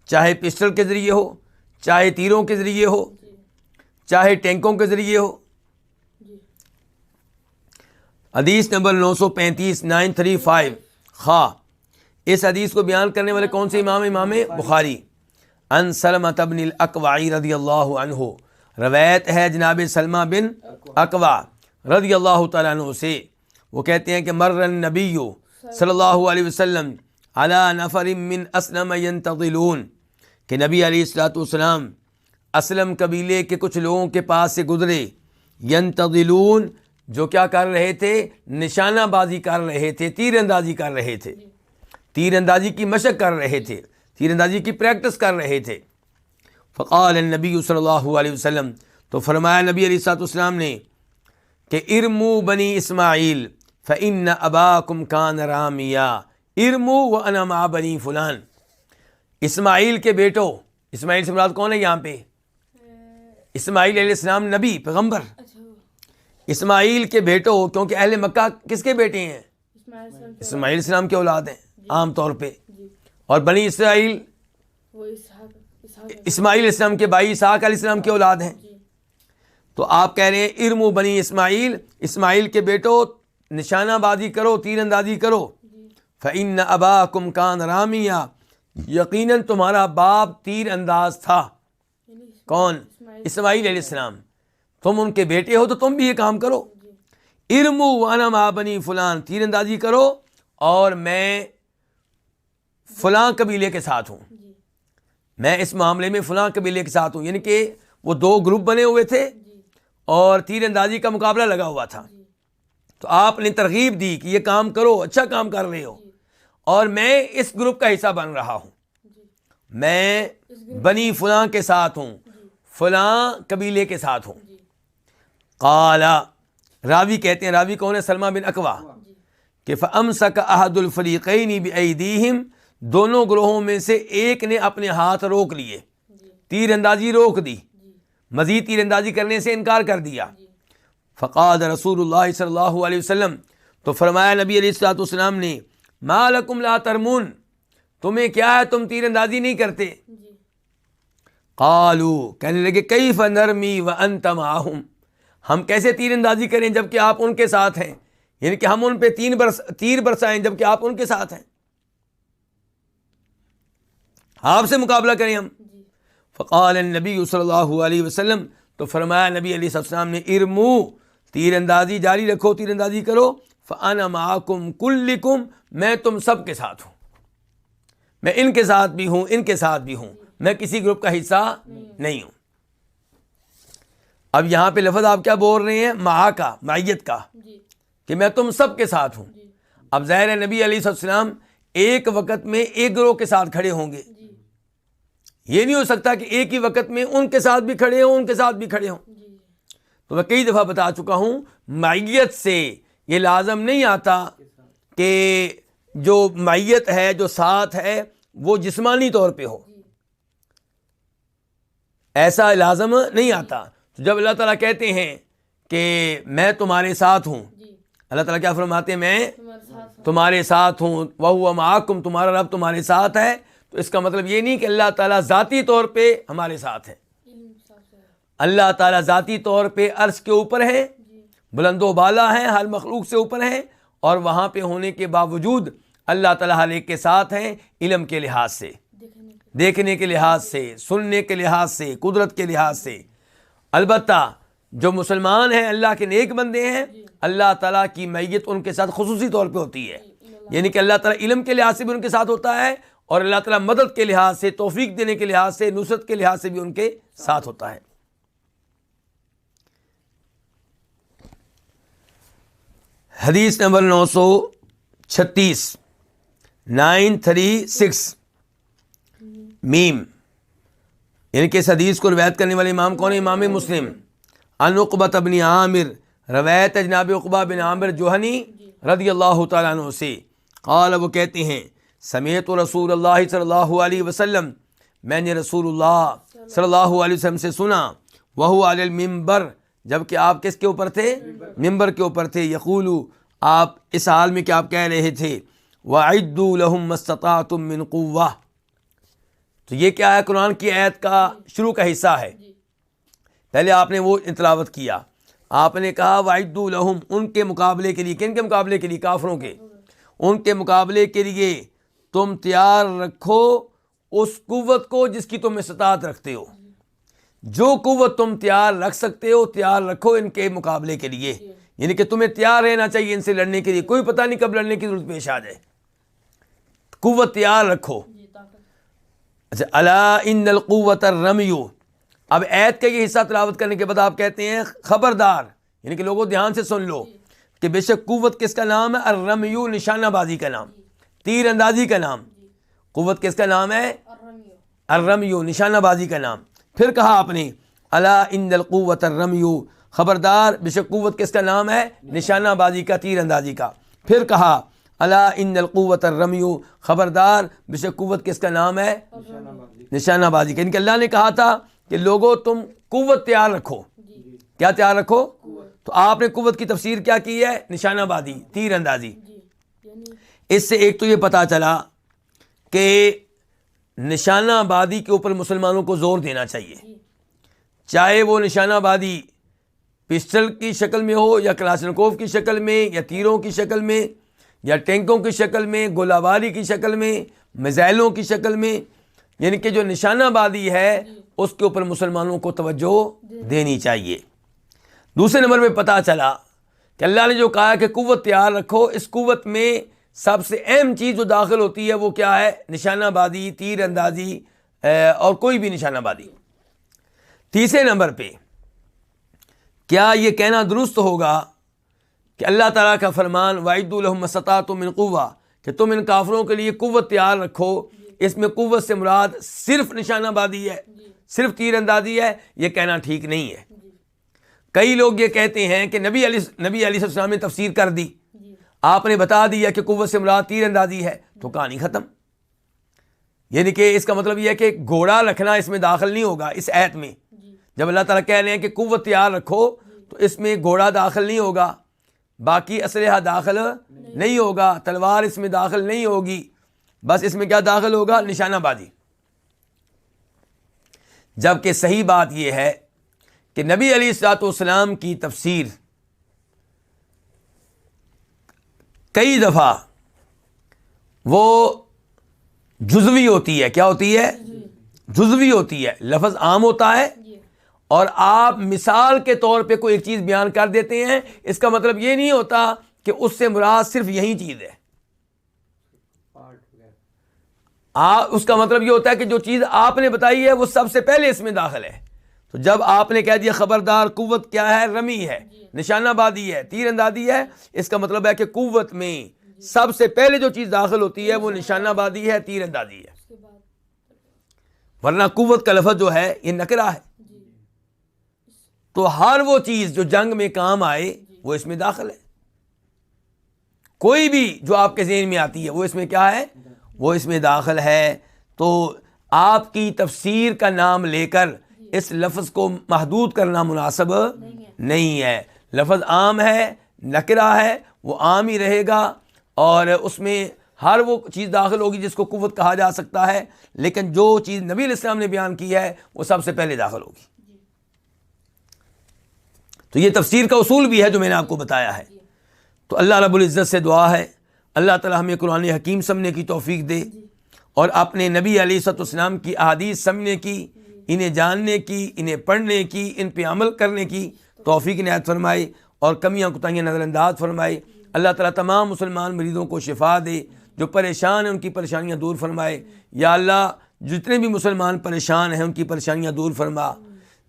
چاہے پسٹل کے ذریعے ہو، چاہے تیروں کے ذریعے ہو، چاہے ٹینکوں کے ذریعے ہو. حدیث نمبر 935 935 خواہ. اس حدیث کو بیان کرنے والے کون سے امام؟ امام بخاری. ان سلمۃ بن الاکوع رضی اللہ عنہ، روایت ہے جناب سلمہ بن اکوع رضی اللہ تعالیٰ عنہ سے، وہ کہتے ہیں کہ مر النبی صلی اللہ علیہ وسلم علی نفر من اسلم ینتظلون، کہ نبی علیہ الصلوۃ والسلام اسلم قبیلے کے کچھ لوگوں کے پاس سے گزرے. ینتظلون جو کیا کر رہے تھے؟ نشانہ بازی کر رہے تھے، تیر اندازی کر رہے تھے، تیر اندازی کی مشق کر رہے تھے، تیر اندازی کی پریکٹس کر رہے تھے. فقال النبی صلی اللہ علیہ وسلم، تو فرمایا نبی علیہ الصلوۃ والسلام نے کہ ارمو بنی اسماعیل فإن اباکم کان رامیا، ارمو وانا مع بنی فلان. اسماعیل کے بیٹو، اسماعیل سے مراد کون ہے یہاں پہ؟ اسماعیل علیہ السلام نبی پیغمبر. اسماعیل کے بیٹو، کیونکہ اہل مکہ کس کے بیٹے ہیں؟ اسماعیل علیہ السلام کے اولاد ہیں عام طور پہ. اور بنی اسرائیل اسماعیل علیہ السلام کے بھائی اسحاق علیہ السلام کے اولاد ہیں. تو آپ کہہ رہے ہیں ارمو بنی اسماعیل، اسماعیل کے بیٹو نشانہ بازی کرو، تیر اندازی کرو. فإن اباکم کان رامیا، یقیناً تمہارا باپ تیر انداز تھا. کون؟ اسماعیل علیہ السلام. تم ان کے بیٹے ہو تو تم بھی یہ کام کرو. ارمو وانا مع بنی فلان، تیر اندازی کرو اور میں فلاں قبیلے کے ساتھ ہوں، میں اس معاملے میں فلاں قبیلے کے ساتھ ہوں. یعنی کہ وہ 2 گروپ بنے ہوئے تھے اور تیر اندازی کا مقابلہ لگا ہوا تھا. تو آپ نے ترغیب دی کہ یہ کام کرو، اچھا کام کر رہے ہو، اور میں اس گروپ کا حصہ بن رہا ہوں، میں بنی فلاں کے ساتھ ہوں، فلاں قبیلے کے ساتھ ہوں. قال، راوی کہتے ہیں، راوی کون ہے؟ سلمہ بن اکوع، کہ فَأَمْسَكَ أَحَدُ الْفَرِيقَيْنِ بِأَيْدِيهِمْ، دونوں گروہوں میں سے ایک نے اپنے ہاتھ روک لیے، تیر اندازی روک دی، مزید تیر اندازی کرنے سے انکار کر دیا. فقال رسول اللہ صلی اللہ علیہ وسلم، تو فرمایا نبی علیہ الصلوۃ والسلام نے، ما لکم لا ترمون، تمہیں کیا ہے تم تیر اندازی نہیں کرتے؟ قالوا، کہنے لگے کیف نرمی وانت معہم، ہم کیسے تیر اندازی کریں جبکہ آپ ان کے ساتھ ہیں؟ یعنی کہ ہم ان پہ تیر برسائیں جبکہ آپ ان کے ساتھ ہیں، آپ سے مقابلہ کریں ہم۔ فقال النبی صلی اللہ علیہ وسلم، تو فرمایا نبی علیہ السلام نے، ارمو، تیر اندازی جاری رکھو، تیر اندازی کرو، فانا معکم کلکم، میں تم سب کے ساتھ ہوں، میں ان کے ساتھ بھی ہوں، ان کے ساتھ بھی ہوں، میں کسی گروپ کا حصہ نہیں ہوں۔ اب یہاں پہ لفظ آپ کیا بول رہے ہیں؟ معا کا، معیت کا، کہ میں تم سب کے ساتھ ہوں۔ اب ظاہر ہے نبی علیہ السلام ایک وقت میں ایک گروہ کے ساتھ کھڑے ہوں گے، یہ نہیں ہو سکتا کہ ایک ہی وقت میں ان کے ساتھ بھی کھڑے ہوں، ان کے ساتھ بھی کھڑے ہوں۔ تو میں کئی دفعہ بتا چکا ہوں، معیت سے یہ لازم نہیں آتا کہ جو معیت ہے، جو ساتھ ہے، وہ جسمانی طور پہ ہو، ایسا لازم نہیں آتا۔ تو جب اللہ تعالیٰ کہتے ہیں کہ میں تمہارے ساتھ ہوں، اللہ تعالیٰ کیا فرماتے ہیں؟ میں تمہارے ساتھ ہوں، وَهُوَ مَعَكُمْ، تمہارا رب تمہارے ساتھ ہے۔ تو اس کا مطلب یہ نہیں کہ اللہ تعالیٰ ذاتی طور پہ ہمارے ساتھ ہے، اللہ تعالیٰ ذاتی طور پہ عرش کے اوپر ہے، بلند و بالا ہیں، ہر مخلوق سے اوپر ہیں، اور وہاں پہ ہونے کے باوجود اللہ تعالیٰ ہر ایک کے ساتھ ہیں، علم کے لحاظ سے، دیکھنے کے لحاظ سے، سننے کے لحاظ سے، قدرت کے لحاظ سے۔ البتہ جو مسلمان ہیں، اللہ کے نیک بندے ہیں، اللہ تعالیٰ کی معیت ان کے ساتھ خصوصی طور پہ ہوتی ہے، یعنی کہ اللہ تعالیٰ علم کے لحاظ سے بھی ان کے ساتھ ہوتا ہے، اور اللہ تعالیٰ مدد کے لحاظ سے، توفیق دینے کے لحاظ سے، نصرت کے لحاظ سے بھی ان کے ساتھ ہوتا ہے۔ حدیث نمبر 936، 936 میم، یعنی کہ اس حدیث کو روایت کرنے والے امام کون ہے؟ امام مسلم۔ عن عقبہ بن عامر، روایت جناب عقبہ بن عامر جوہنی رضی اللہ تعالیٰ عنہ سے، قال، وہ کہتے ہیں، سمعت رسول اللہ صلی اللہ علیہ وسلم، میں نے رسول اللہ صلی اللہ علیہ وسلم سے سنا، وہو علی المنبر، جبکہ آپ کس کے اوپر تھے؟ ممبر کے اوپر تھے، یقول، آپ اس حال میں کہ آپ کہہ رہے تھے، وَأَعِدُّوا لَهُم مَّا اسْتَطَعْتُم مِّن قُوَّةٍ۔ تو یہ کیا ہے؟ قرآن کی آیت کا شروع کا حصہ ہے۔ پہلے آپ نے وہ تلاوت کیا، آپ نے کہا وَأَعِدُّوا لَهُم، ان کے مقابلے کے لیے، کن کے مقابلے کے لیے؟ کافروں کے، ان کے مقابلے کے لیے تم تیار رکھو اس قوت کو جس کی تم استطاعت رکھتے ہو، جو قوت تم تیار رکھ سکتے ہو تیار رکھو ان کے مقابلے کے لیے، یعنی کہ تمہیں تیار رہنا چاہیے ان سے لڑنے کے لیے، کوئی پتہ نہیں کب لڑنے کی ضرورت پیش آ جائے، قوت تیار رکھو۔ اچھا، الا ان القوت الرمی، اب ایت کا یہ حصہ تلاوت کرنے کے بعد آپ کہتے ہیں خبردار، یعنی کہ لوگوں دھیان سے سن لو کہ بے شک قوت کس کا نام ہے؟ الرمی، نشانہ بازی کا نام، تیر اندازی کا نام۔ قوت کس کا نام ہے؟ الرمی، نشانہ بازی کا نام۔ پھر کہا آپ نے الا ان القوت الرمی، خبردار بے شک قوت کس کا نام ہے؟ نشانہ بازی کا، تیر اندازی کا۔ پھر کہا الا ان القوت الرمی، خبردار بے شک قوت کس کا نام ہے؟ نشانہ بازی کا۔ ان کے اللہ نے کہا تھا کہ لوگوں تم قوت تیار رکھو، کیا تیار رکھو؟ تو آپ نے قوت کی تفسیر کیا کی ہے؟ نشانہ بازی، تیر اندازی۔ اس سے ایک تو یہ پتہ چلا کہ نشانہ بازی کے اوپر مسلمانوں کو زور دینا چاہیے، چاہے وہ نشانہ بازی پسٹل کی شکل میں ہو، یا کلاشنکوف کی شکل میں، یا تیروں کی شکل میں، یا ٹینکوں کی شکل میں، گولہ باری کی شکل میں، میزائلوں کی شکل میں، یعنی کہ جو نشانہ بازی ہے اس کے اوپر مسلمانوں کو توجہ دینی چاہیے۔ دوسرے نمبر پہ پتہ چلا کہ اللہ نے جو کہا کہ قوت تیار رکھو، اس قوت میں سب سے اہم چیز جو داخل ہوتی ہے وہ کیا ہے؟ نشانہ بازی، تیر اندازی، اور کوئی بھی نشانہ بازی۔ تیسرے نمبر پہ کیا یہ کہنا درست ہوگا کہ اللہ تعالیٰ کا فرمان وَأَعِدُّوا لَهُم مَّا اسْتَطَعْتُم مِّن قُوَّةٍ، کہ تم ان کافروں کے لیے قوت تیار رکھو، اس میں قوت سے مراد صرف نشانہ بازی ہے، صرف تیر اندازی ہے؟ یہ کہنا ٹھیک نہیں ہے۔ کئی لوگ یہ کہتے ہیں کہ نبی علیہ السلام نے تفسیر کر دی، آپ نے بتا دیا کہ قوت سے مراد تیر اندازی ہے، تو کہانی ختم۔ یعنی کہ اس کا مطلب یہ ہے کہ گھوڑا رکھنا اس میں داخل نہیں ہوگا اس آیت میں۔ جب اللہ تعالیٰ کہہ رہے ہیں کہ قوت تیار رکھو تو اس میں گھوڑا داخل نہیں ہوگا، باقی اسلحہ داخل نہیں ہوگا، تلوار اس میں داخل نہیں ہوگی، بس اس میں کیا داخل ہوگا؟ نشانہ بازی۔ جبکہ صحیح بات یہ ہے کہ نبی علیہ الصلوۃ والسلام کی تفسیر کئی دفعہ وہ جزوی ہوتی ہے. کیا ہوتی ہے؟ جزوی ہوتی ہے. لفظ عام ہوتا ہے اور آپ مثال کے طور پہ کوئی ایک چیز بیان کر دیتے ہیں. اس کا مطلب یہ نہیں ہوتا کہ اس سے مراد صرف یہی چیز ہے. اس کا مطلب یہ ہوتا ہے کہ جو چیز آپ نے بتائی ہے وہ سب سے پہلے اس میں داخل ہے. تو جب آپ نے کہہ دیا خبردار قوت کیا ہے؟ رمی ہے، نشانہ بازی ہے، تیر اندازی ہے، اس کا مطلب ہے کہ قوت میں سب سے پہلے جو چیز داخل ہوتی ہے وہ نشانہ بازی ہے، تیر اندازی ہے. ورنہ قوت کا لفظ جو ہے یہ نکرہ ہے. تو ہر وہ چیز جو جنگ میں کام آئے وہ اس میں داخل ہے. کوئی بھی جو آپ کے ذہن میں آتی ہے وہ اس میں کیا ہے؟ وہ اس میں داخل ہے. تو آپ کی تفسیر کا نام لے کر اس لفظ کو محدود کرنا مناسب نہیں ہے. لفظ عام ہے، نکرہ ہے، وہ عام ہی رہے گا اور اس میں ہر وہ چیز داخل ہوگی جس کو قوت کہا جا سکتا ہے. لیکن جو چیز نبی علیہ السلام نے بیان کی ہے وہ سب سے پہلے داخل ہوگی. تو یہ تفسیر کا اصول بھی ہے جو میں نے آپ کو بتایا ہے. تو اللہ رب العزت سے دعا ہے اللہ تعالی ہمیں قرآن حکیم سمجھنے کی توفیق دے اور اپنے نبی علیہ الصلوۃ والسلام کی احادیث سمجھنے کی، انہیں جاننے کی، انہیں پڑھنے کی، ان پہ عمل کرنے کی توفیق عنایت فرمائے اور کمیاں کوتاہیاں نظر انداز فرمائے. اللہ تعالیٰ تمام مسلمان مریضوں کو شفا دے، جو پریشان ہیں ان کی پریشانیاں دور فرمائے. یا اللہ جتنے بھی مسلمان پریشان ہیں ان کی پریشانیاں دور فرما.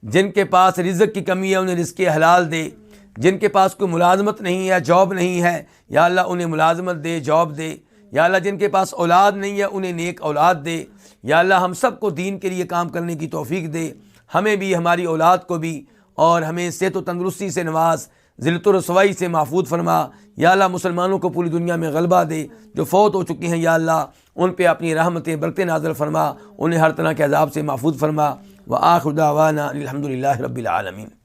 جن کے پاس رزق کی کمی ہے انہیں رزق حلال دے. جن کے پاس کوئی ملازمت نہیں ہے، جاب نہیں ہے، یا اللہ انہیں ملازمت دے، جاب دے. یا اللہ جن کے پاس اولاد نہیں ہے انہیں نیک اولاد دے. یا اللہ ہم سب کو دین کے لیے کام کرنے کی توفیق دے، ہمیں بھی ہماری اولاد کو بھی، اور ہمیں صحت و تندرستی سے نواز، ذلت و رسوائی سے محفوظ فرما. یا اللہ مسلمانوں کو پوری دنیا میں غلبہ دے. جو فوت ہو چکی ہیں یا اللہ ان پہ اپنی رحمتیں برکتیں نازل فرما، انہیں ہر طرح کے عذاب سے محفوظ فرما. وآخر دعوانا الحمد للہ رب العالمین.